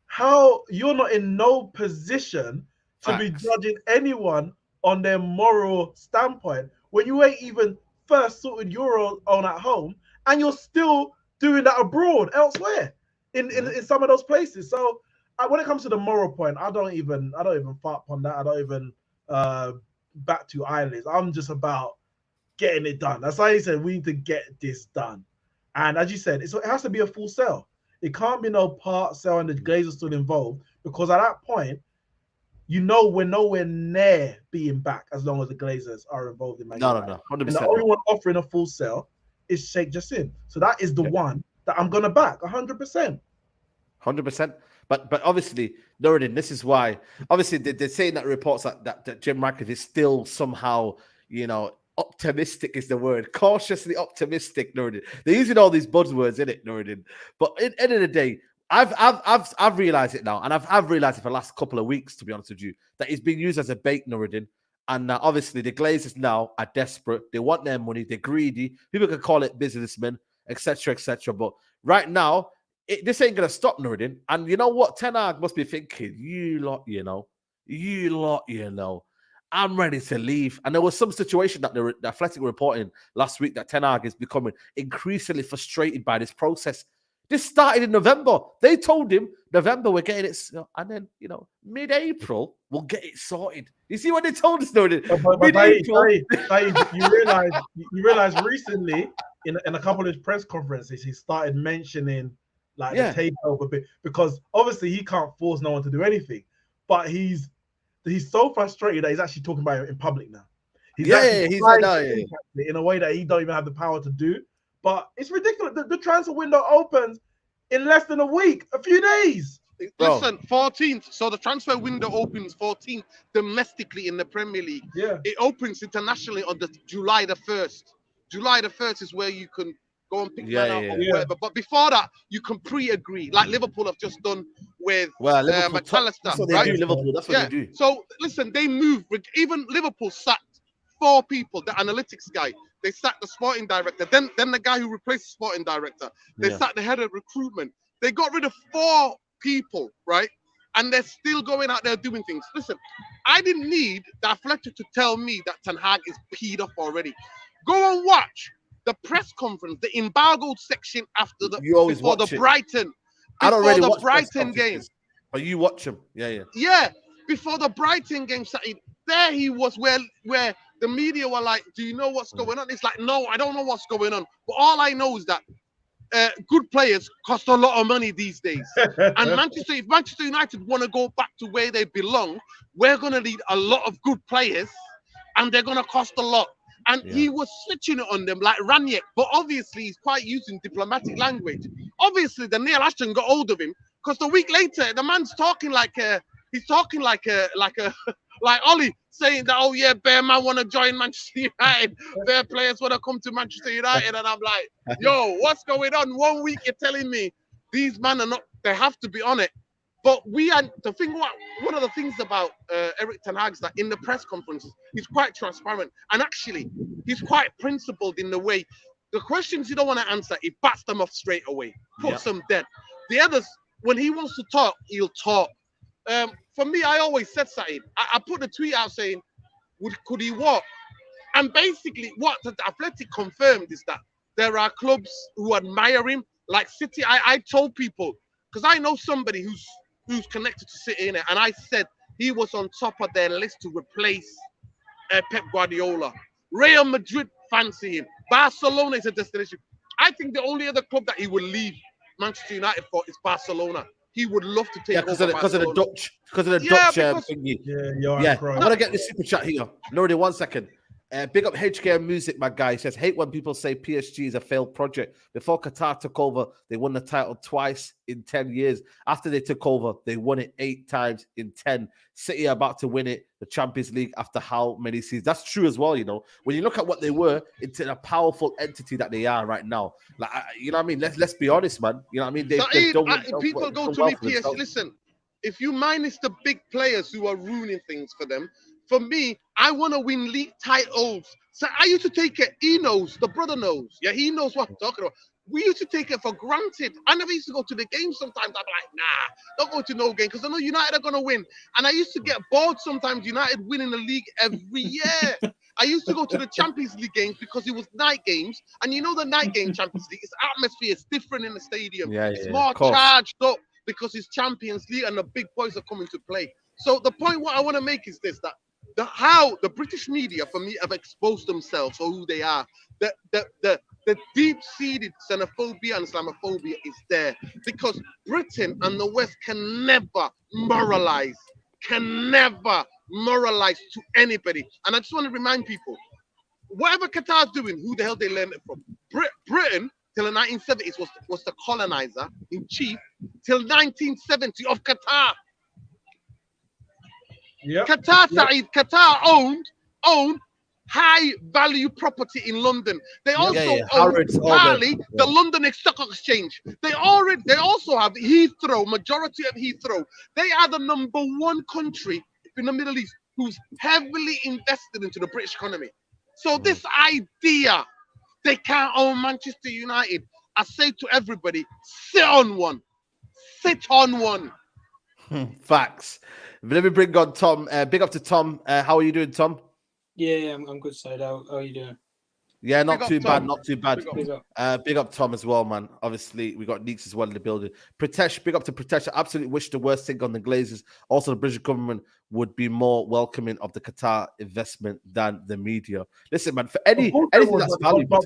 how you're not in no position to be judging anyone on their moral standpoint when you ain't even first sorted your own at home, and you're still doing that abroad, elsewhere, in some of those places. So when it comes to the moral point, I don't even fart upon that. I don't even back to eyelids. I'm just about getting it done. That's why he said we need to get this done. And as you said, it has to be a full sale. It can't be no part sale and the Glazers still involved, because at that point, you know, we're nowhere near being back as long as the Glazers are involved in Man United. No, 100%. And the only one offering a full sale is Sheikh Jassim. So that is the one that I'm gonna back 100%. 100%. But obviously, Nuruddin, this is why. Obviously, they're saying that reports that Jim Ratcliffe is still somehow, you know, optimistic is the word. Cautiously optimistic, Nuruddin. They're using all these buzzwords in it, Nuruddin. But at the end of the day, I've realized it now, and I've realized it for the last couple of weeks, to be honest with you, that it's being used as a bait, Nuruddin. And obviously, the Glazers now are desperate. They want their money. They're greedy. People can call it businessmen, etc., etc. But right now, this ain't going to stop, Nuruddin. And you know what? Ten Hag must be thinking, you lot, you know. I'm ready to leave. And there was some situation that the Athletic were reporting last week that Ten Hag is becoming increasingly frustrated by this process. This started in November. They told him November we're getting it, and then mid-April we'll get it sorted. You see what they told us, though? Mid-April. You realize recently in a couple of his press conferences he started mentioning the takeover bit, because obviously he can't force no one to do anything, but he's so frustrated that he's actually talking about it in public now. He's in a way that he don't even have the power to do. But it's ridiculous. The transfer window opens in less than a week, a few days. Listen, 14th. So the transfer window opens 14th domestically in the Premier League. Yeah. It opens internationally on the July the 1st. July the 1st is where you can go and pick man out or whatever. But before that, you can pre-agree, like Liverpool have just done with McAllister. That's what they do, Liverpool. That's what they do. So listen, they move. Even Liverpool sacked 4 people. The analytics guy. They sacked the sporting director. Then the guy who replaced the sporting director. They sacked the head of recruitment. They got rid of 4 people, right? And they're still going out there doing things. Listen, I didn't need the Athletic to tell me that Ten Hag is peed off already. Go and watch the press conference, the embargoed section after before the Brighton. I don't really watch Brighton game. But you watch them, Yeah, before the Brighton game, there he was where the media were like, "Do you know what's going on?" It's like, "No, I don't know what's going on." But all I know is that good players cost a lot of money these days. And if Manchester United want to go back to where they belong, we're going to need a lot of good players, and they're going to cost a lot. And he was switching it on them like Ranieri, but obviously he's quite using diplomatic language. Obviously, the Neil Ashton got hold of him, because the week later, the man's talking like Ollie, saying that, "Oh yeah, Bear man want to join Manchester United. Bear players want to come to Manchester United," and I'm like, "Yo, what's going on? 1 week you're telling me these men are not. They have to be on it." But one of the things about Erik ten Hag is that in the press conferences, he's quite transparent, and actually, he's quite principled in the way the questions you don't want to answer, he bats them off straight away, puts them dead. The others, when he wants to talk, he'll talk. For me, I always said, Saeed, I put a tweet out saying, could he walk? And basically, what the Athletic confirmed is that there are clubs who admire him, like City. I told people, because I know somebody who's connected to City in it, and I said he was on top of their list to replace Pep Guardiola. Real Madrid fancy him. Barcelona is a destination. I think the only other club that he would leave Manchester United for is Barcelona. He would love to take over because of the Dutch thingy. I'm gonna get this super chat here. Lordy, 1 second. Big up HKM Music, my guy. He says, hate when people say PSG is a failed project. Before Qatar took over, they won the title twice in 10 years. After they took over, they won it 8 times in 10. City are about to win it, the Champions League, after how many seasons? That's true as well, When you look at what they were, into a powerful entity that they are right now. Like, you know what I mean? Let's be honest, man. You know what I mean? People go to me, PSG. Listen, if you minus the big players who are ruining things for them, for me, I want to win league titles. So I used to take it. He knows. The brother knows. Yeah, he knows what I'm talking about. We used to take it for granted. I never used to go to the game sometimes. I'd be like, nah, don't go to no game, because I know United are going to win. And I used to get bored sometimes, United winning the league every year. I used to go to the Champions League games because it was night games. And you know the night game Champions League, its atmosphere is different in the stadium. It's more charged up because it's Champions League and the big boys are coming to play. So the point what I want to make is this, that how the British media, for me, have exposed themselves for who they are. The deep-seated xenophobia and Islamophobia is there because Britain and the West can never moralize to anybody. And I just want to remind people, whatever Qatar's doing, who the hell they learned it from? Britain, till the 1970s, was the colonizer in chief till 1970 of Qatar. Qatar owned high value property in London. They also own partly the London Stock Exchange. They also have Heathrow, majority of Heathrow. They are the #1 country in the Middle East who's heavily invested into the British economy. So this idea they can't own Manchester United, I say to everybody, sit on one. Facts. Let me bring on Tom. Big up to Tom. How are you doing, Tom? Yeah, I'm good, Saeed. How are you doing? Yeah, not Big too up, bad, Tom. not too bad. Big up. Big up Tom as well, man. Obviously, we got Neeks as well in the building. Pritesh, big up to Pritesh. I absolutely wish the worst thing on the Glazers. Also, the British government would be more welcoming of the Qatar investment than the media. Listen, man, for Of course they anything would, that's but valuable,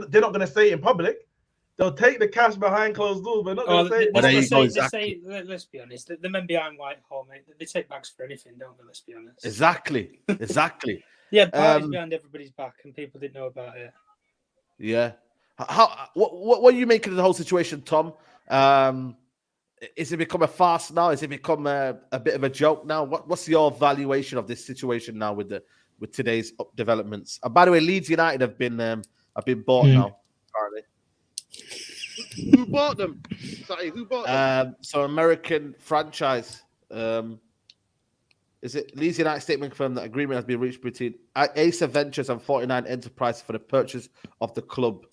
they're not gonna say it in public. They'll take the cash behind closed doors, but not gonna say it. Well, there you go, They exactly. say, let's be honest, the men behind Whitehall, mate, they take bags for anything, don't they? Let's be honest. Exactly. Yeah, parties behind everybody's back, and people didn't know about it. Yeah. What are you making of the whole situation, Tom? Is it become a farce now? Is it become a bit of a joke now? What's your valuation of this situation now with today's developments? And by the way, Leeds United have been bought now, apparently. Who bought them? Sorry, who bought them? So American franchise. Is it Leeds United statement confirmed that agreement has been reached between Acer Ventures and 49 Enterprise for the purchase of the club.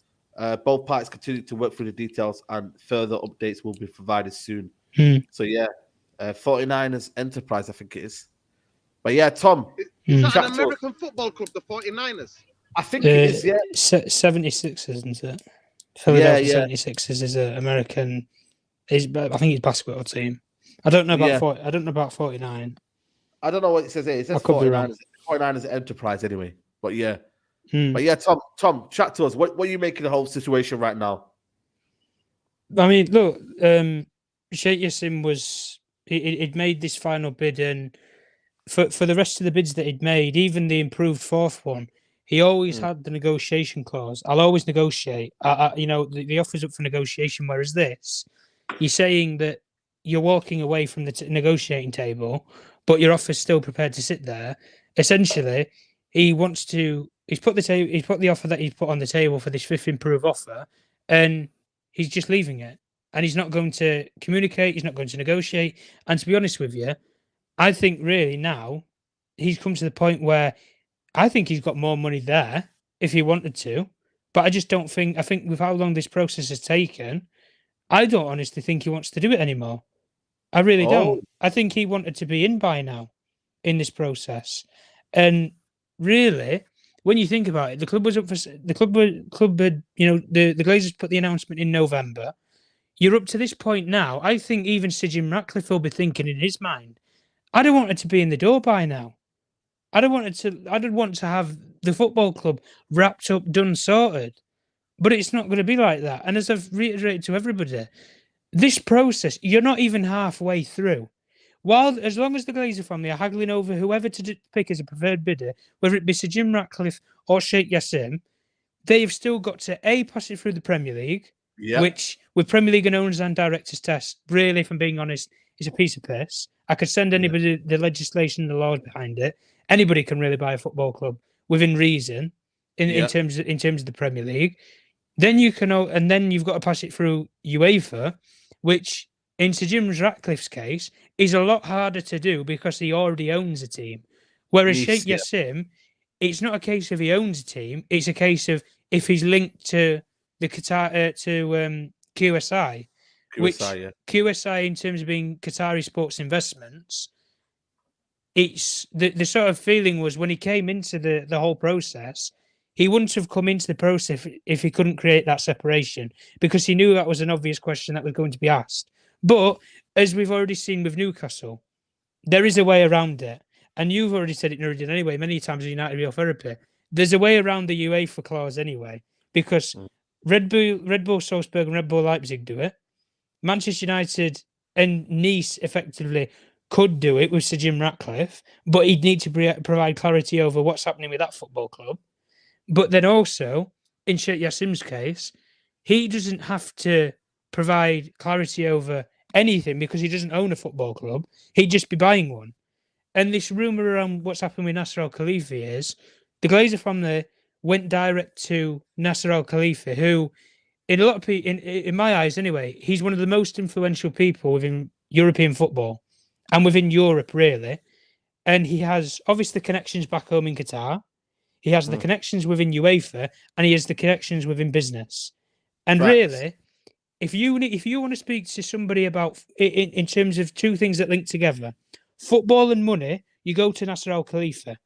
Both parties continue to work through the details, and further updates will be provided soon. So yeah, 49ers Enterprise, I think it is. But yeah, Tom, Is that an American football club, the 49ers? I think it is. Yeah, 76ers, isn't it? Philadelphia 76ers is an American. I think it's basketball team. I don't know about I don't know about 49. I don't know what it says here. It says 49ers Enterprise anyway. But yeah. But yeah, Tom, chat to us. What are you making the whole situation right now? I mean, look, Sheikh Yassim was he'd made this final bid, and for the rest of the bids that he'd made, even the improved fourth one, he always had the negotiation clause. I'll always negotiate. The offer's up for negotiation. Whereas this, you're saying that you're walking away from the negotiating table, but your offer's still prepared to sit there. Essentially, he's put the offer that he's put on the table for this fifth improved offer, and he's just leaving it. And he's not going to communicate. He's not going to negotiate. And to be honest with you, I think really now he's come to the point where I think he's got more money there if he wanted to, but I just don't think. I think with how long this process has taken, I don't honestly think he wants to do it anymore. I really don't. I think he wanted to be in by now in this process, and really, when you think about it, the club was up for the club had, the Glazers put the announcement in November. You're up to this point now. I think even Sir Jim Ratcliffe will be thinking in his mind, I don't want it to be in the door by now. I don't want to have the football club wrapped up, done, sorted. But it's not going to be like that. And as I've reiterated to everybody, this process, you're not even halfway through. As long as the Glazer family are haggling over whoever to pick as a preferred bidder, whether it be Sir Jim Ratcliffe or Sheikh Yassim, they've still got to pass it through the Premier League, which with Premier League and owners and directors test, really, if I'm being honest, is a piece of piss. I could send anybody the legislation, the laws behind it. Anybody can really buy a football club within reason in terms of the Premier League. Then you've got to pass it through UEFA, which in Sir Jim Ratcliffe's case is a lot harder to do because he already owns a team. Whereas Sheikh Yassim, it's not a case of he owns a team; it's a case of if he's linked to the QSI, which QSI in terms of being Qatari sports investments. It's the sort of feeling was when he came into the whole process, he wouldn't have come into the process if he couldn't create that separation, because he knew that was an obvious question that was going to be asked. But as we've already seen with Newcastle, there is a way around it. And you've already said it, Nuruddin, anyway, many times in United Real Therapy. There's a way around the UEFA clause anyway, because Red Bull Salzburg and Red Bull Leipzig do it. Manchester United and Nice effectively could do it with Sir Jim Ratcliffe, but he'd need to provide clarity over what's happening with that football club. But then also, in Sheikh Yassim's case, he doesn't have to provide clarity over anything because he doesn't own a football club. He'd just be buying one. And this rumour around what's happened with Nasser Al-Khalifi is the Glazer family went direct to Nasser Al-Khalifi, who, in a lot of people, in my eyes anyway, he's one of the most influential people within European football and within Europe, really. And he has obviously connections back home in Qatar. He has the connections within UEFA, and he has the connections within business. And really, if you want to speak to somebody about in terms of two things that link together, football and money, you go to Nasser Al Khalifa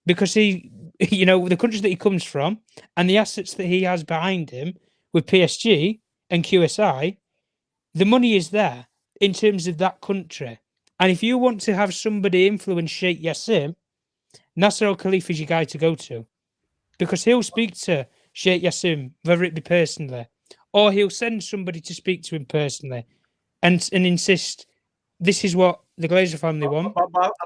because he, you know, the country that he comes from and the assets that he has behind him with PSG and QSI, the money is there in terms of that country. And if you want to have somebody influence Sheikh Yassim, Nasser Al Khalifa is your guy to go to because he'll speak to Sheikh Yassim, whether it be personally, or he'll send somebody to speak to him personally and insist this is what the Glazer family want,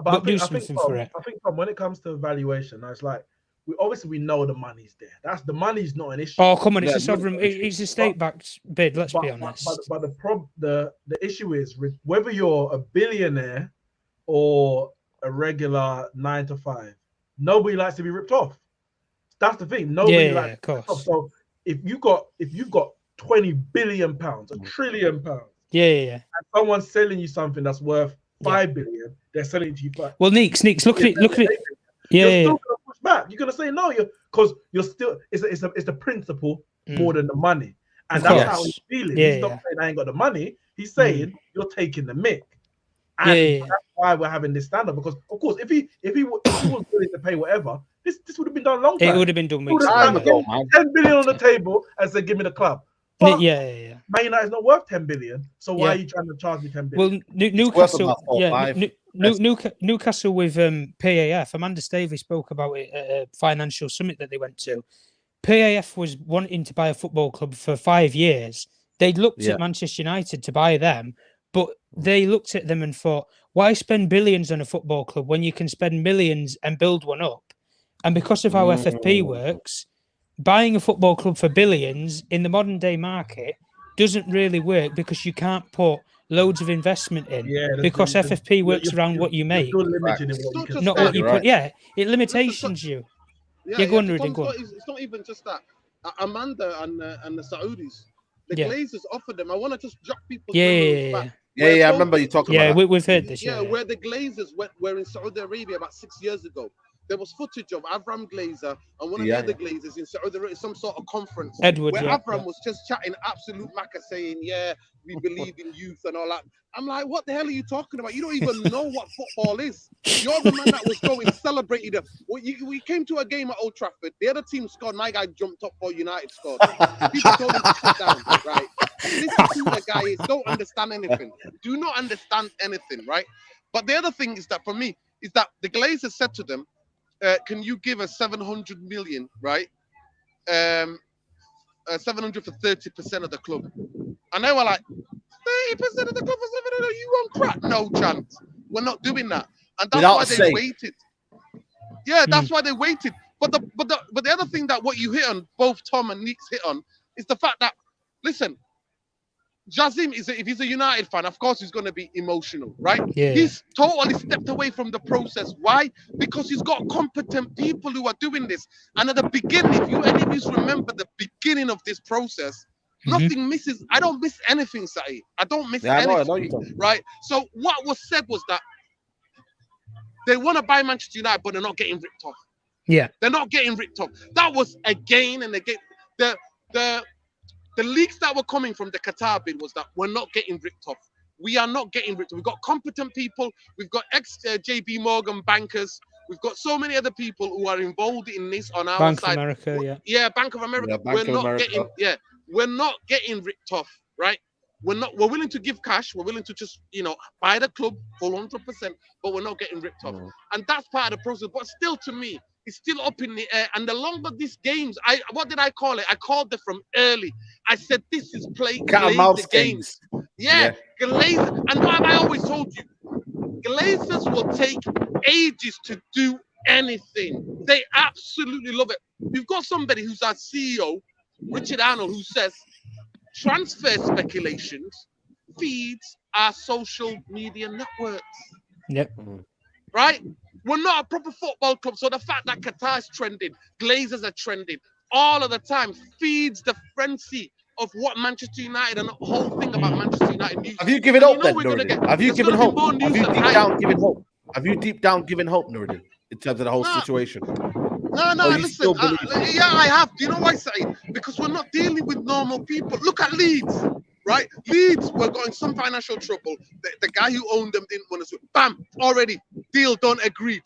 but do something for it. I think when it comes to valuation, it's like we know the money's there. The money's not an issue. Oh, come on, it's a sovereign, it's a state-backed bid. Let's be honest. But the issue is whether you're a billionaire or a regular 9 to 5, nobody likes to be ripped off. That's the thing. Nobody likes to be ripped off. So if you've got 20 billion pounds, £1 trillion, and someone's selling you something that's worth 5 billion, they're selling it to you for. Well, Neeks, look at it. You're still gonna push back. You're gonna say no, because you're still. It's the principle more than the money, and that's how he's feeling. He's not saying I ain't got the money. He's saying you're taking the mick, and that's why we're having this stand up. Because of course, if he was willing to pay whatever, this would have been done a long time. It would have been done. 10 billion on the table and said, "Give me the club." But Man United's not worth 10 billion, so why are you trying to charge me 10 billion? Well, Newcastle with PAF. Amanda Stavely spoke about it at a financial summit that they went to. PAF was wanting to buy a football club for 5 years. They looked at Manchester United to buy them, but they looked at them and thought, why spend billions on a football club when you can spend millions and build one up? And because of how FFP works, buying a football club for billions in the modern day market doesn't really work because you can't put loads of investment in because FFP works around what you make, not what you put. Yeah, it limitations you. Go on, Rudy. Go on. It's not even just that. Amanda and the Saudis, the Glazers offered them. I want to just drop people. I remember you talking about. Yeah, we've heard this. Where the Glazers were in Saudi Arabia about 6 years ago. There was footage of Avram Glazer and one of the other Glazers in Saudi Arabia, some sort of conference. Edward, where Avram was just chatting absolute maca, saying, we believe in youth and all that. I'm like, what the hell are you talking about? You don't even know what football is. You're the man that was going celebrating. We came to a game at Old Trafford. The other team scored. My guy jumped up for United scored. People told him to sit down, right? Listen to the guy is don't understand anything. Do not understand anything, right? But the other thing is that for me, is that the Glazers said to them, can you give us 700 million, right? 700 for 30% of the club. And they were like, 30% of the club for 700? You on crack? No chance. We're not doing that. And that's why they waited. Yeah, that's why they waited. But the other thing that what you hit on, both Tom and Nick's hit on, is the fact that, listen, Jazim if he's a United fan, of course he's going to be emotional, right? He's totally stepped away from the process. Why? Because he's got competent people who are doing this. And at the beginning, if any of you remember the beginning of this process, nothing misses. I don't miss anything, Saeed. I don't miss anything. I know you don't. Right? So what was said was that they want to buy Manchester United, but they're not getting ripped off. Yeah. They're not getting ripped off. That was again and again. The leaks that were coming from the Qatar bid was that we're not getting ripped off. We are not getting ripped off. We've got competent people. We've got ex-JB Morgan bankers. We've got so many other people who are involved in this on our Bank side. Of America, Bank of America. We're not getting ripped off, right? We're willing to give cash. We're willing to just, buy the club for 100%, but we're not getting ripped off. And that's part of the process. But still, to me, it's still up in the air. And the longer these games, what did I call it? I called it from early. I said, this is Glazer games. Glazer. And what have I always told you? Glazers will take ages to do anything. They absolutely love it. We've got somebody who's our CEO, Richard Arnold, who says, transfer speculations feeds our social media networks. Yep. Right? We're not a proper football club, so the fact that Qatar is trending, Glazers are trending, all of the time feeds the frenzy of what Manchester United and the whole thing about Manchester United news. Have you given hope then, Nuruddin? Have you given hope? Have you deep down given hope? Have you deep down given hope, Nuruddin, in terms of the whole situation? No, listen. I have. Do you know why, Saeed? Because we're not dealing with normal people. Look at Leeds. right? Leeds were got in some financial trouble. The guy who owned them didn't want to. Bam, already deal done, agreed.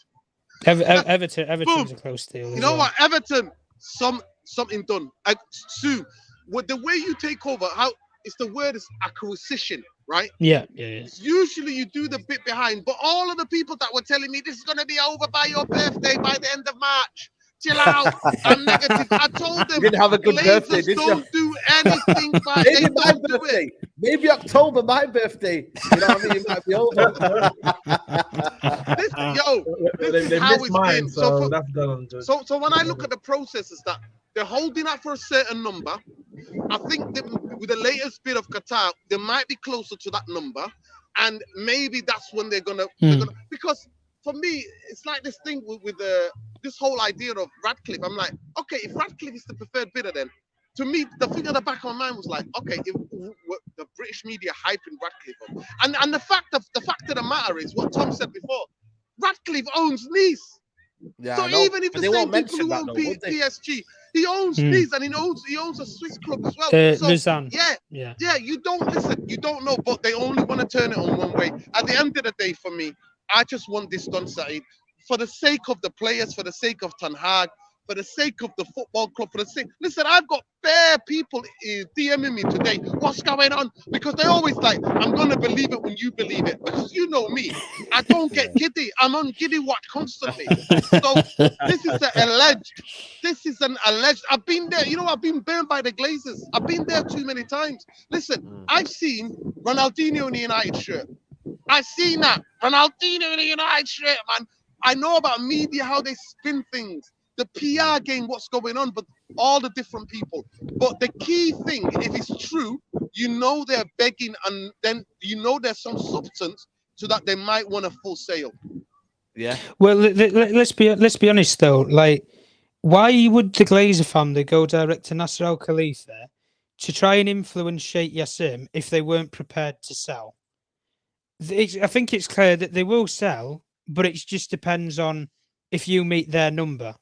Everton's a close deal. You know what, Everton, something done. Sue, with the way you take over, how it's the word is acquisition, right? Yeah. Usually you do the bit behind, but all of the people that were telling me this is going to be over by your birthday by the end of March. Chill out. I'm negative. I told them. You didn't have a good birthday, did you? Don't do anything. Maybe my birthday. Maybe October, my birthday. You know what I mean? It might be over. This is how it's mine, been. So that's done. So when I look at the processes that they're holding out for a certain number, I think that with the latest bid of Qatar, they might be closer to that number, and maybe that's when they're gonna because for me it's like this thing with this whole idea of Ratcliffe. I'm like, okay, if Ratcliffe is the preferred bidder, then to me the thing at the back of my mind was like, okay, if the British media hyping Ratcliffe up, and the fact of the matter is what Tom said before, Ratcliffe owns Nice. Yeah, so even if the same people who own PSG, he owns Nice, and he owns a Swiss club as well. Lausanne. Yeah. You don't listen. You don't know, but they only want to turn it on one way. At the end of the day, for me, I just want this done, Saeed, for the sake of the players, for the sake of Ten Hag, for the sake of the football club, for the sake. Listen, I've got bare people DMing me today. What's going on? Because they always like, I'm gonna believe it when you believe it. Because you know me, I don't get giddy. I'm on giddy watch constantly. So this is an alleged. I've been there. You know, I've been burned by the Glazers. I've been there too many times. Listen, I've seen Ronaldinho in the United shirt. I've seen that Ronaldinho in the United shirt, man. I know about media, how they spin things. The PR game, what's going on, but all the different people. But the key thing, if it's true, you know they're begging, and then you know there's some substance so that they might want a full sale. Yeah. Well, let's be honest though. Like, why would the Glazer family go direct to Nasser Al Khalifa to try and influence Sheikh Yassim if they weren't prepared to sell? I think it's clear that they will sell, but it just depends on if you meet their number.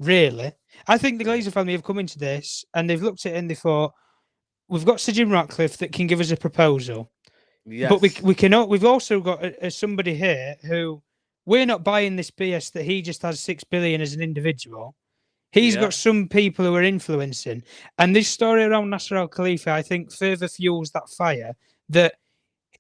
Really, I think the Glazer family have come into this and they've looked at it and they thought, we've got Sir Jim Ratcliffe that can give us a proposal. Yes. But we've also got somebody here who we're not buying this BS that he just has 6 billion as an individual. He's got some people who are influencing. And this story around Nasser Al Khalifa, I think, further fuels that fire that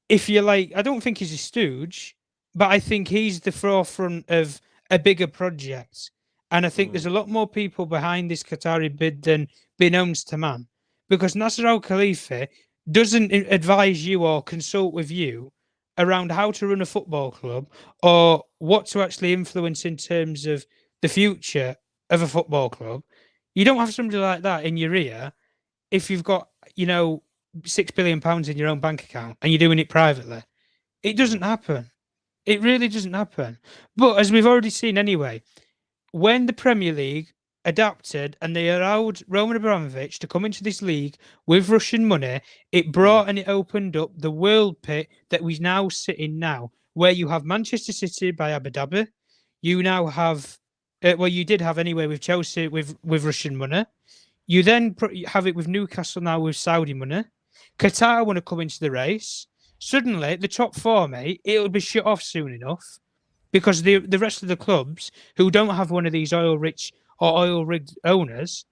if you're like, I don't think he's a stooge, but I think he's the forefront of a bigger project. And I think there's a lot more people behind this Qatari bid than beknownst to man. Because Nasser Al Khalifa doesn't advise you or consult with you around how to run a football club or what to actually influence in terms of the future of a football club. You don't have somebody like that in your ear if you've got, £6 billion in your own bank account and you're doing it privately. It doesn't happen. It really doesn't happen. But as we've already seen anyway, when the Premier League adapted and they allowed Roman Abramovich to come into this league with Russian money, it brought and it opened up the world pit that we now sit in now, where you have Manchester City by Abu Dhabi. You now have, you did have anyway with Chelsea with Russian money. You then have it with Newcastle now with Saudi money. Qatar want to come into the race. Suddenly, the top four, mate, it'll be shut off soon enough. Because the rest of the clubs who don't have one of these oil-rich or oil-rigged owners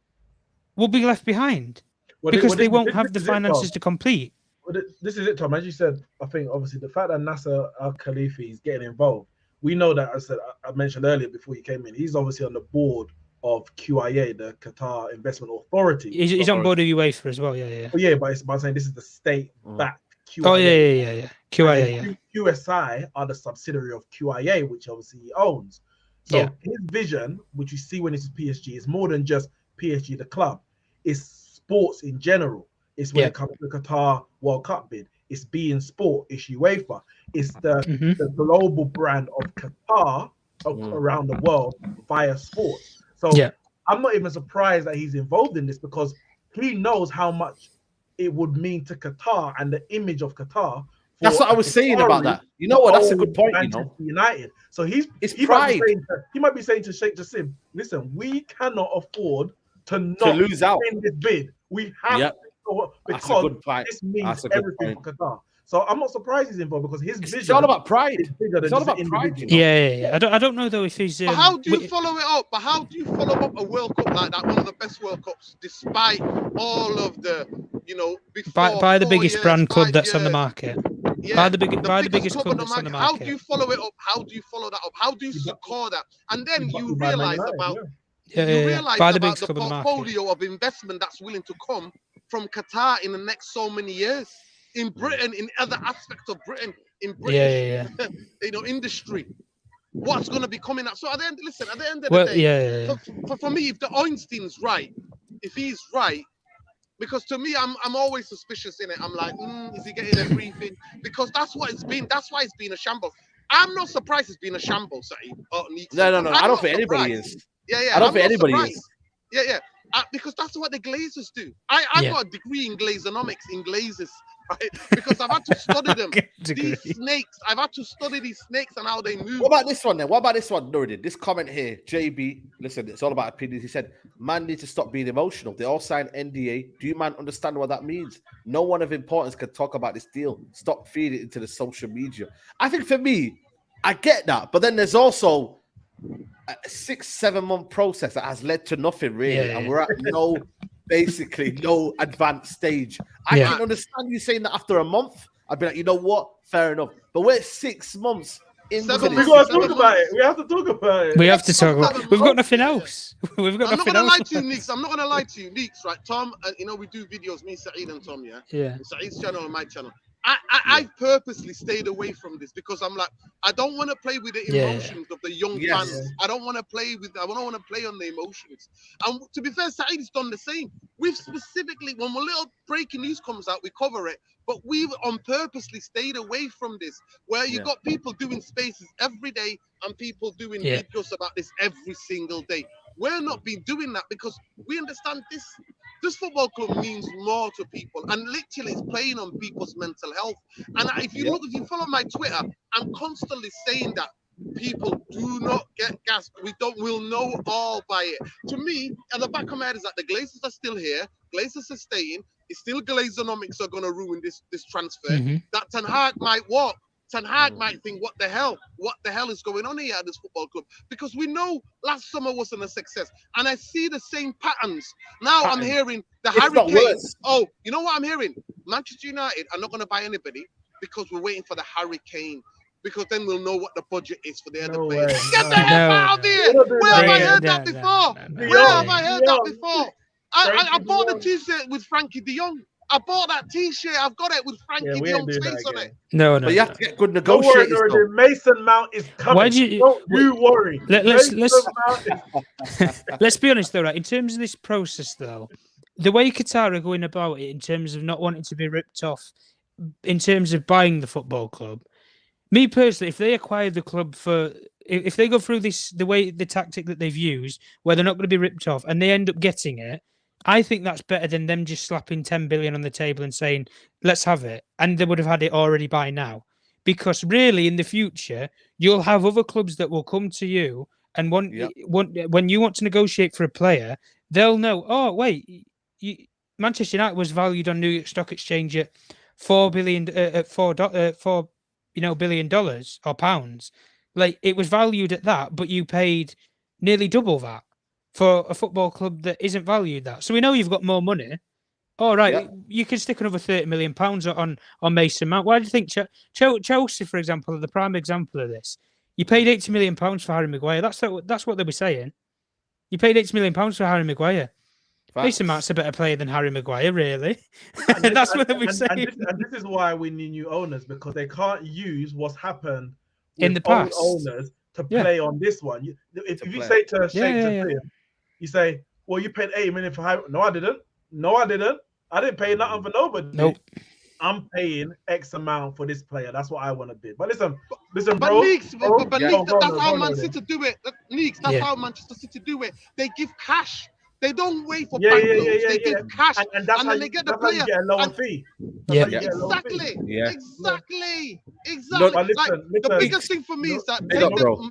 will be left behind because they won't have the finances to compete. Well, this is it, Tom. As you said, I think obviously the fact that Nasser Al Khalifa is getting involved, we know that, as I mentioned earlier before you came in, he's obviously on the board of QIA, the Qatar Investment Authority. He's on board of UEFA as well, yeah. Oh, yeah, but I'm saying this is the state-backed QIA. Oh, yeah. QIA, QSI are the subsidiary of QIA, which obviously he owns. So his vision, which you see when it's PSG, is more than just PSG, the club. It's sports in general. It's when it comes to the Qatar World Cup bid. It's beIN Sport. It's UEFA. It's the global brand of Qatar around the world via sports. So I'm not even surprised that he's involved in this because he knows how much it would mean to Qatar and the image of Qatar. That's what I was saying about that. You know what? That's a good point. Manchester United. So he pride. Might be saying to Sheikh Jassim, listen, we cannot afford to lose out in this bid. We have to That's a good point. this means That's a good everything point. for Qatar. So I'm not surprised he's involved because his It's vision all about pride. is bigger than It's all just about an pride, individual. you know? Yeah. I don't know though if he's. But how do you follow it up? But how do you follow up a World Cup like that, one of the best World Cups, despite all of the, before by the 4 biggest years, brand club 5 that's on the years, market? Yeah, By the biggest club club on the that's on the market. How market. do you follow it up? How do you follow that up? How do you score that? And then you By Man realize United, about yeah. you realize By the about biggest the club on the market. portfolio of investment that's willing to come from Qatar in the next so many years. In Britain, in other aspects of Britain, in British industry. What's going to be coming out? So at the end of the day, for me, if the Einstein's right, if he's right, because to me, I'm always suspicious in it. I'm like, is he getting a briefing? Because that's what it's been. That's why it's been a shambles. I'm not surprised it's been a shambles, Saeed. No. I don't think anybody is. Yeah. I don't think anybody is. Yeah. Because that's what the Glazers do. I've got a degree in Glazonomics, in Glazers, right? Because I've had to study them. These snakes, I've had to study these snakes and how they move. What about this one then? What about this one, Nuruddin? This comment here, JB, listen, it's all about opinions. He said, man needs to stop being emotional. They all signed NDA. Do you man understand what that means? No one of importance can talk about this deal. Stop feeding it into the social media. I think for me, I get that. But then there's also a 6-7 month process that has led to nothing really. And we're at basically no advanced stage. I can understand you saying that after a month. I'd be like, you know what? Fair enough. But we're 6 months into this. We got to talk about it. We have to talk about it. We have to talk about it. We've got nothing else. We've got I'm nothing not else. gonna lie to you, Neeks. I'm not gonna lie to you, Neeks. Right, Tom. We do videos, me, Saeed, and Tom. Yeah. Saeed's channel and my channel. I purposely stayed away from this because I'm like, I don't want to play with the emotions of the young fans. I don't want to play on the emotions. And to be fair, Saeed's done the same. We've specifically, when a little breaking news comes out, we cover it. But we've on purposely stayed away from this, where you got people doing spaces every day and people doing videos about this every single day. We're not been doing that because we understand this football club means more to people, and literally it's playing on people's mental health. And if you follow my Twitter, I'm constantly saying that people do not get gas. We'll know all by it. To me, at the back of my head is that the Glazers are still here. Glazers are staying. It's still Glazonomics are going to ruin this transfer. That Ten Hag might walk. Ten Hag might think, what the hell is going on here at this football club? Because we know last summer wasn't a success. And I see the same patterns. Now I'm hearing the Harry Kane. Oh, you know what I'm hearing? Manchester United are not going to buy anybody because we're waiting for the Harry Kane. Because then we'll know what the budget is for the other players. Get the hell out of here! Where have I heard that before? Where have I heard that before? I bought the t-shirt with Frankie de Jong. I bought that t-shirt. I've got it with Frankie de Jong's face on it. No. But you have to get good negotiators. Don't worry, Mason Mount is coming. Don't you worry. Let's be honest though, right? In terms of this process though, the way Qatar are going about it in terms of not wanting to be ripped off, in terms of buying the football club, me personally, if they acquire the club if they go through the tactic that they've used, where they're not going to be ripped off, and they end up getting it, I think that's better than them just slapping 10 billion on the table and saying, let's have it. And they would have had it already by now. Because really, in the future, you'll have other clubs that will come to you and when you want to negotiate for a player, they'll know, oh, wait, Manchester United was valued on New York Stock Exchange at $4 billion or pounds. Like, it was valued at that, but you paid nearly double that for a football club that isn't valued that. So we know you've got more money. All right, you can stick another £30 million on Mason Mount. Why do you think Chelsea, for example, are the prime example of this? You paid £80 million for Harry Maguire. That's what they were saying. You paid £80 million for Harry Maguire. Mason Mount's a better player than Harry Maguire, really. That's what they were saying. And this is why we need new owners, because they can't use what's happened in the past owners to play on this one. If you say to Sheikh you say, well, you paid $80 million for Harry. No, I didn't. I didn't pay nothing for nobody. Nope. I'm paying X amount for this player. That's what I want to do. But listen, but bro. Neeks, that's how Man City do it. Neeks, that's how Manchester City do it. They give cash. They don't wait for bank loans. They give cash, and then they get the player. You get a lower fee. Exactly. No, listen, the biggest thing for me is that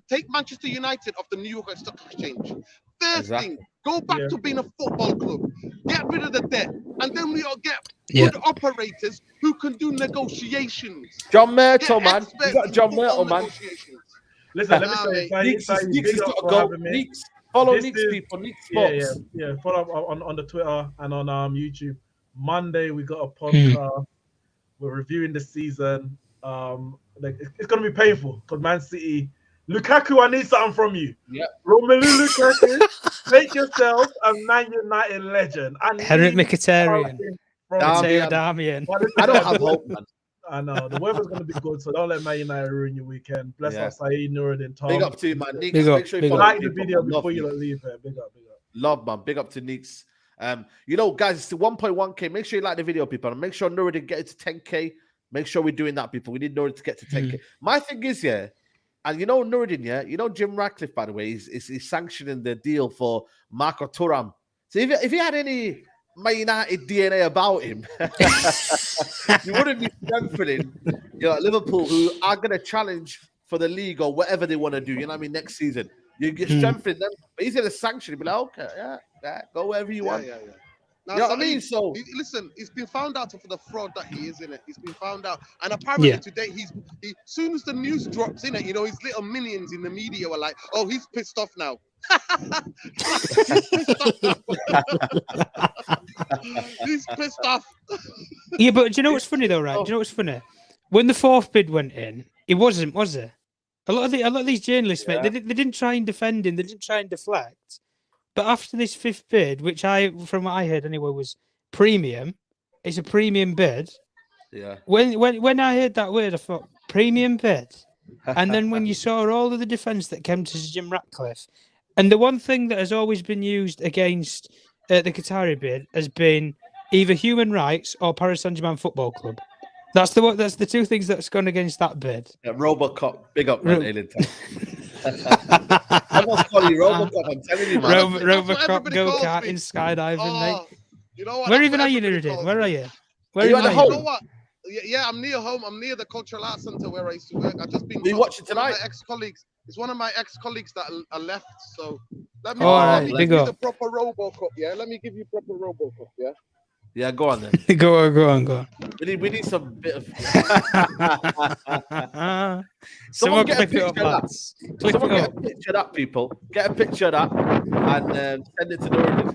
take Manchester United off the New York Stock Exchange. First thing, go back to being a football club. Get rid of the debt. and then we all get good operators who can do negotiations. John Myrtle, man. You got John Myrtle, man. Listen, let me say, Neeks has got to go. Neeks, follow Neeks, people. Neeks Sports. Yeah. Follow up on the Twitter and on YouTube. Monday we got a podcast. We're reviewing the season. It's gonna be painful because Man City. Lukaku, I need something from you. Yeah. Romelu Lukaku, make yourself a Man United legend. Henrik Mkhitaryan. Damian. I don't have hope, man. I know. The weather's going to be good, so don't let Man United ruin your weekend. Bless our Saeed, Nuruddin, Tom. Big up to you, man. Neeks, make sure you like the video before you leave here. Big up. Love, man. Big up to Neeks. You know, guys, it's the 1.1K. Make sure you like the video, people. And make sure Nuruddin get it to 10K. Make sure we're doing that, people. We need Nuruddin to get to 10K. My thing is, and you know Nuruddin, you know Jim Ratcliffe, by the way, he's sanctioning the deal for Marco Thuram. So if he had any Man United DNA about him, you wouldn't be strengthening Liverpool, who are going to challenge for the league or whatever they want to do, you know what I mean, next season. You're strengthening them, but he's going to sanction it, be like, okay, go wherever you want. Yeah. Now, you know what I mean? So listen, he's been found out for the fraud that he is in it. He's been found out, and apparently today he soon as the news drops in it, his little minions in the media were like, "Oh, he's pissed off now." He's pissed off. Yeah, but do you know what's funny though, right? Do you know what's funny? When the fourth bid went in, it wasn't, was it? A lot of these journalists, mate, they didn't try and defend him. They didn't try and deflect. But after this fifth bid, which from what I heard anyway, was premium, it's a premium bid. Yeah. When I heard that word, I thought premium bid, and then when you saw all of the defence that came to Jim Ratcliffe, and the one thing that has always been used against the Qatari bid has been either human rights or Paris Saint-Germain Football Club. That's the two things that's gone against that bid. Yeah, Robocop, big up, man. Everyone's calling you Robocop, I'm telling you, man. Robocop, go-karting, skydiving, mate. You know what? Where even are you, Nuruddin? Where are you? Are you at home? You know what? Yeah, I'm near home. I'm near the Cultural Arts Centre where I used to work. I've just been. Are you watching tonight? It's one of my ex-colleagues that are left. So let me give you the proper Robocop. Yeah, let me give you proper Robocop. Yeah. Yeah, go on then. Go on. We need some bit of. Someone get a picture of that. Someone get a picture of that, people. Get a picture of that and send it to Nuruddin.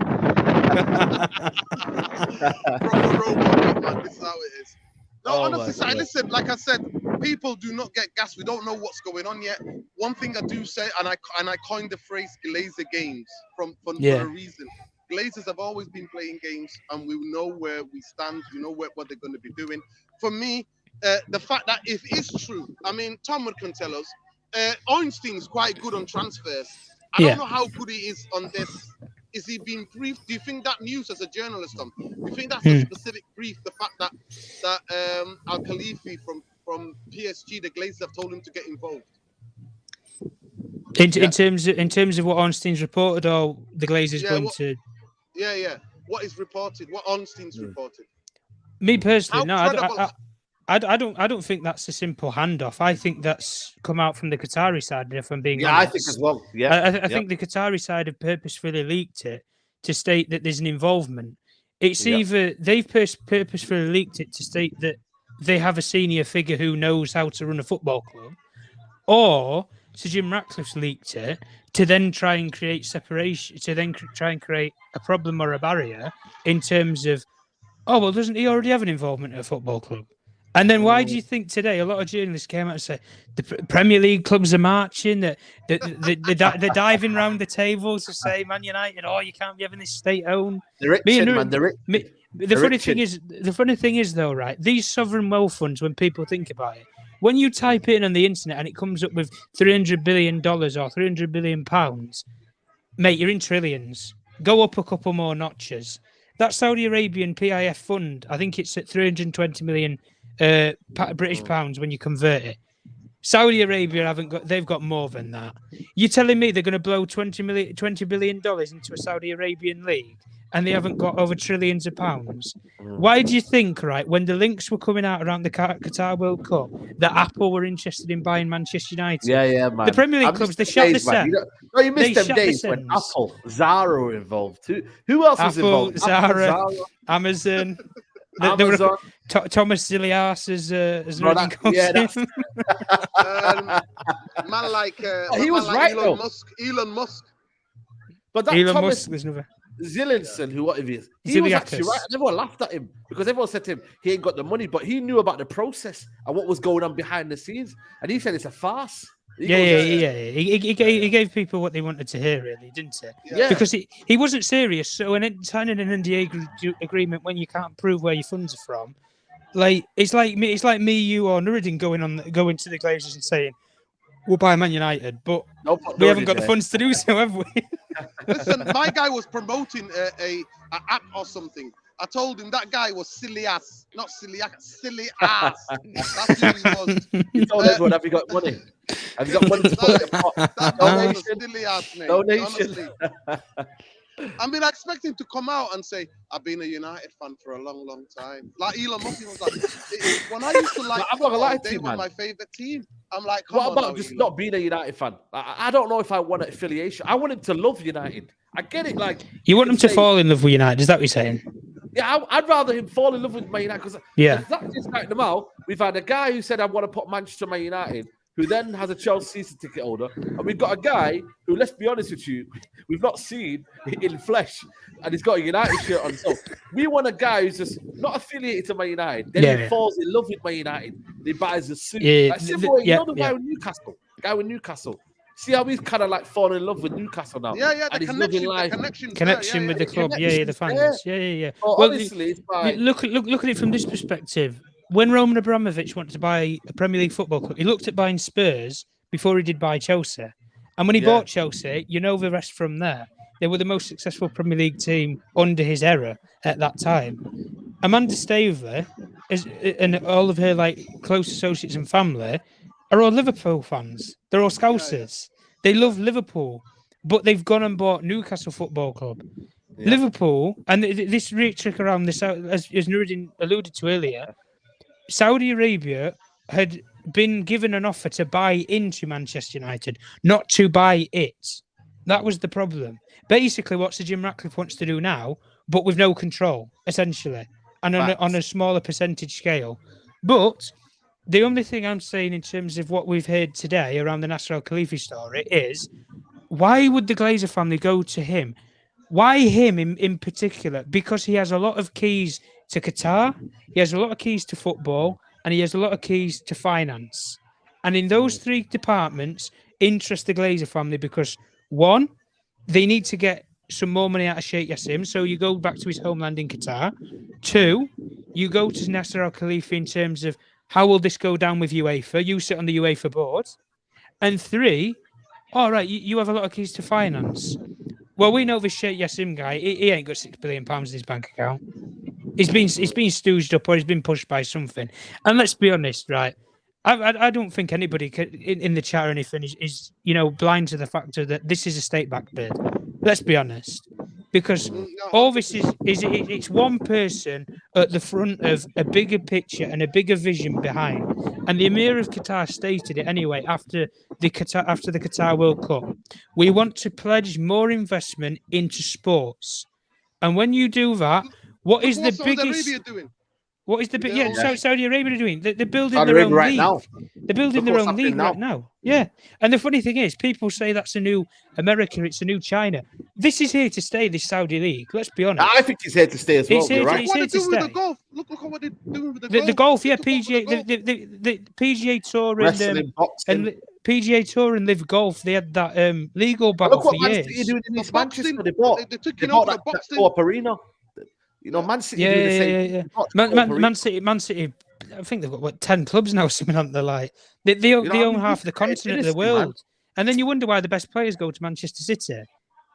Proper Robocop, man. This is how it is. No, honestly, listen. Like I said, people do not get gas. We don't know what's going on yet. One thing I do say, and I coined the phrase "Glazer games" for a reason. Glazers have always been playing games, and we know where we stand. We know what they're going to be doing. For me, the fact that if it's true, I mean, Tom can tell us, Ornstein's quite good on transfers. I don't know how good he is on this. Is he being briefed? Do you think that news as a journalist, Tom? Do you think that's a specific brief? The fact that Al Khalifi from PSG, the Glazers have told him to get involved. In terms of what Ornstein's reported, or the Glazers going to. Yeah. What is reported? What Ornstein's reported? Me personally, I don't think that's a simple handoff. I think that's come out from the Qatari side. If I'm being honest, I think as well. Yeah, I think the Qatari side have purposefully leaked it to state that there's an involvement. It's either they've purposefully leaked it to state that they have a senior figure who knows how to run a football club, or Sir Jim Ratcliffe's leaked it to then try and create separation, to then try and create a problem or a barrier in terms of, doesn't he already have an involvement at a football club? And then why do you think today a lot of journalists came out and say the Premier League clubs are marching, that they're diving around the tables to say Man United, you can't be having this state-owned. They're rich, man. The funny thing is though, right? These sovereign wealth funds, when people think about it, when you type it in on the internet and it comes up with $300 billion or £300 billion, mate, you're in trillions. Go up a couple more notches. That Saudi Arabian PIF fund, I think it's at 320 million British pounds when you convert it. Saudi Arabia they've got more than that. You're telling me they're going to blow $20 billion into a Saudi Arabian league and they haven't got over trillions of pounds? Why do you think, right, when the links were coming out around the Qatar World Cup, that Apple were interested in buying Manchester United? Yeah, man. The Premier League clubs, they shot the set. You missed them days when Apple, Zara were involved too. Who else was involved? Zara, Amazon. There were Thomas Zilias as man like he was like right Elon Musk. But that Elon Thomas Musk, there's Zillinson, who whatever he is, he was actually right. And everyone laughed at him because everyone said to him he ain't got the money, but he knew about the process and what was going on behind the scenes, and he said it's a farce. He gave people what they wanted to hear, really, didn't he? Yeah. Because he wasn't serious. So when signing an NDA agreement when you can't prove where your funds are from, like it's like me, you, or Nuruddin going to the Glazers and saying we'll buy Man United, but we haven't got the funds to do so, have we? Listen, my guy was promoting a app or something. I told him that guy was silly ass, not silly ass, silly ass. That's who he was. You told everyone, have you got money? Have you got money to put in the pot? That was a silly ass, mate. Donation. I mean, I expect him to come out and say, I've been a United fan for a long, long time. Like Elon Musk was like, when I used to like, I'm not gonna lie to they you, were man. my favorite team. I'm like, what about just not being a United fan? I don't know if I want an affiliation. I want him to love United. I get it. Like you want him to fall in love with United? Is that what you're saying? Yeah, I'd rather him fall in love with Man United because that's just like them out. We've had a guy who said I want to put Manchester Man United, who then has a Chelsea season ticket holder, and we've got a guy who, let's be honest with you, we've not seen in flesh, and he's got a United shirt on. So we want a guy who's just not affiliated to Man United. Then he falls in love with Man United. And he buys a suit. Like, the guy with Newcastle. Guy with Newcastle. See how he's kind of like falling in love with Newcastle now. Yeah, and the connection with the club. The fans. Yeah. Well, honestly, it's fine. Look at it from this perspective. When Roman Abramovich wanted to buy a Premier League football club, he looked at buying Spurs before he did buy Chelsea. And when he bought Chelsea, you know the rest from there. They were the most successful Premier League team under his era at that time. Amanda Staveley and all of her like close associates and family are all Liverpool fans. They're all Scousers. They love Liverpool, but they've gone and bought Newcastle Football Club. Yeah. Liverpool, and this real trick around this, as Nuruddin alluded to earlier, Saudi Arabia had been given an offer to buy into Manchester United, not to buy it. That was the problem. Basically, what Sir Jim Ratcliffe wants to do now, but with no control, essentially, and on a smaller percentage scale. But the only thing I'm saying in terms of what we've heard today around the Nasser Al-Khelaifi story is, why would the Glazer family go to him? Why him in particular? Because he has a lot of keys to Qatar, he has a lot of keys to football, and he has a lot of keys to finance. And in those three departments, interest the Glazer family because, one, they need to get some more money out of Sheikh Yassim, so you go back to his homeland in Qatar. Two, you go to Nasser Al-Khelaifi in terms of how will this go down with UEFA? You sit on the UEFA board. And three, all right, you have a lot of keys to finance. Well, we know this Sheikh Yassim guy, he ain't got £6 billion in his bank account. He's been stooged up or he's been pushed by something. And let's be honest, right? I don't think anybody in the chat or anything is blind to the fact that this is a state-backed bid. Let's be honest. Because all this is it's one person at the front of a bigger picture and a bigger vision behind. And the Emir of Qatar stated it anyway after the Qatar World Cup. We want to pledge more investment into sports. And when you do that, what is the biggest? What is the big? Saudi Arabia are doing? They're building their own league. Now. They're building their own league right now. Yeah, and the funny thing is, people say that's a new America. It's a new China. This is here to stay. This Saudi league. Let's be honest. I think it's here to stay as well. You're right. What are they doing with the golf? Look what they're doing with the golf. The golf, yeah. PGA, the PGA Tour and PGA Tour and Live Golf. They had that legal battle for years. Look what Man City are doing in East Manchester. They bought that arena. Man City do the same. Yeah. Man City. I think they've got 10 clubs now. Something on the like. They own half of the continent of the world. Man. And then you wonder why the best players go to Manchester City.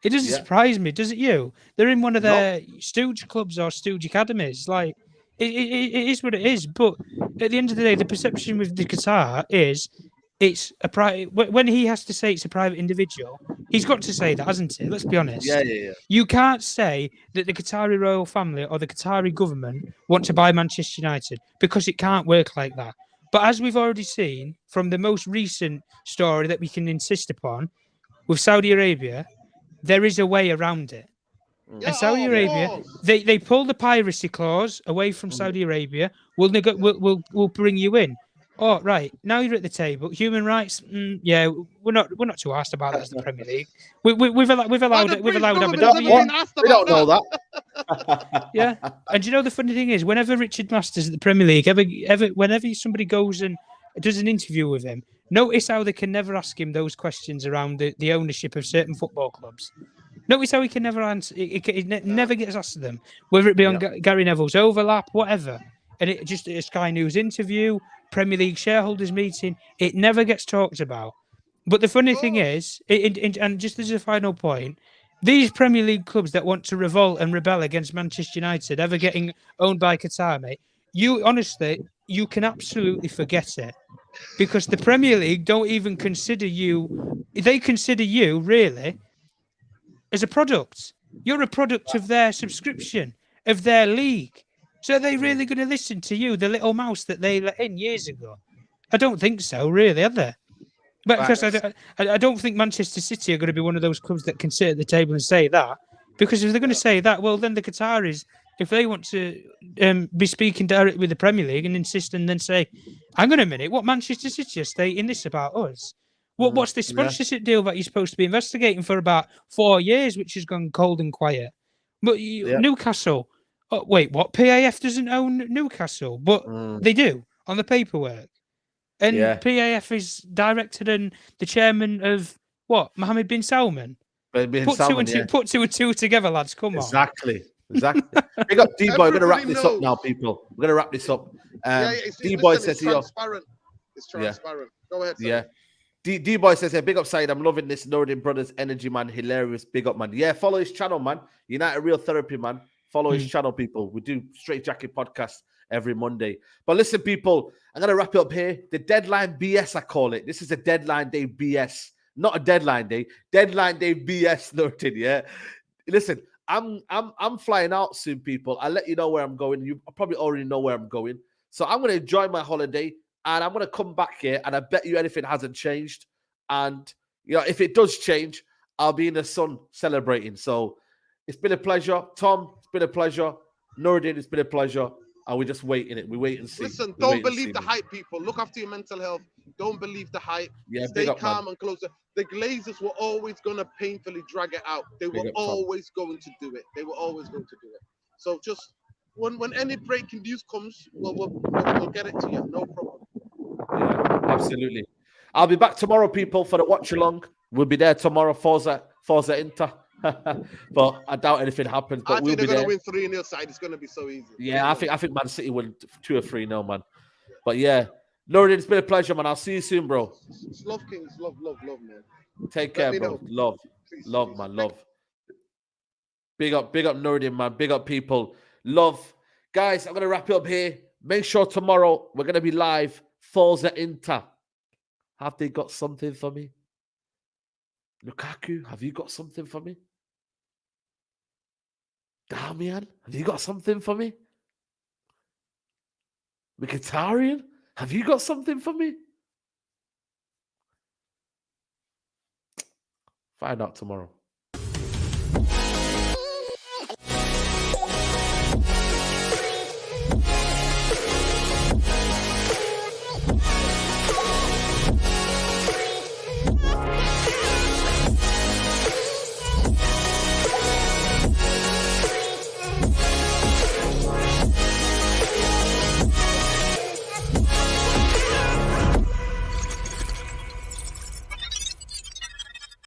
It doesn't surprise me, does it? You? They're in one of their stooge clubs or stooge academies. Like it is what it is. But at the end of the day, the perception with the Qatar is it's a private. When he has to say it's a private individual, he's got to say that, hasn't he? Let's be honest. Yeah. You can't say that the Qatari royal family or the Qatari government want to buy Manchester United because it can't work like that. But as we've already seen from the most recent story that we can insist upon with Saudi Arabia, there is a way around it. Yeah, And Saudi of Arabia, course. they pull the piracy clause away from Saudi Arabia. We'll bring you in. Oh, right. Now you're at the table. Human rights, yeah, we're not too asked about that as the Premier League. We've allowed the Abu British Dhabi. government haven't been asked We don't about know that. that. Yeah. And do you know the funny thing is, whenever Richard Masters at the Premier League, whenever somebody goes and does an interview with him, notice how they can never ask him those questions around the ownership of certain football clubs. Notice how he can never answer. He never gets asked them, whether it be on Gary Neville's overlap, whatever. And it just a Sky News interview, Premier League shareholders meeting. It never gets talked about. But the funny thing is, and just as a final point, these Premier League clubs that want to revolt and rebel against Manchester United ever getting owned by Qatar, mate, you can absolutely forget it. Because the Premier League don't even consider you, they consider you, really, as a product. You're a product of their subscription, of their league. So are they really going to listen to you, the little mouse that they let in years ago? I don't think so, really, are they? But because I don't think Manchester City are going to be one of those clubs that can sit at the table and say that. Because if they're going to say that, well, then the Qataris, if they want to be speaking directly with the Premier League and insist and then say, hang on a minute, what Manchester City are stating this about us? What's this sponsorship deal that you're supposed to be investigating for about 4 years, which has gone cold and quiet? But Newcastle, oh, wait, what? PAF doesn't own Newcastle, but they do on the paperwork. And PAF is directed and the chairman of what? Mohammed bin Salman. Put two and two together, lads. Come on. Exactly. Big up D-Boy. We're going to wrap this up now, people. We're going to wrap this up. D-Boy says here. It's transparent. Go ahead, sir. Yeah. D-Boy says here, big up Saeed. I'm loving this Nordin Brothers energy, man. Hilarious. Big up, man. Yeah, follow his channel, man. United Real Therapy, man. Follow his channel, people. We do Straight Jacket podcast every Monday. But listen, people, I'm going to wrap it up here. The deadline BS, I call it. This is a deadline day BS. Not a deadline day. Deadline day BS, Nordin, yeah? Listen, I'm flying out soon, people. I'll let you know where I'm going. You probably already know where I'm going. So I'm going to enjoy my holiday. And I'm going to come back here, and I bet you anything hasn't changed. And, if it does change, I'll be in the sun celebrating. So it's been a pleasure. Tom, it's been a pleasure. Nordin, it's been a pleasure. And we just wait in it. We wait and see. Listen, don't believe the hype, people. Look after your mental health. Don't believe the hype. Stay calm and closer. The Glazers were always going to painfully drag it out. They were always going to do it. So just when any breaking news comes, we'll get it to you. No problem. Yeah, absolutely. I'll be back tomorrow, people, for the watch along. We'll be there tomorrow, Forza Inter. But I doubt anything happens. But I think they're going to win 3-0 side. It's going to be so easy. Yeah, I think Man City win 2 or 3-0, man. But yeah, Nordin, it's been a pleasure, man. I'll see you soon, bro. It's love, Kings. Love, man. Take care, bro. Love, man. Love. Big up, Nordin, man. Big up, people. Love. Guys, I'm going to wrap it up here. Make sure tomorrow we're going to be live. Forza Inter. Have they got something for me? Lukaku, have you got something for me? Damian, have you got something for me? Mkhitaryan, have you got something for me? Find out tomorrow.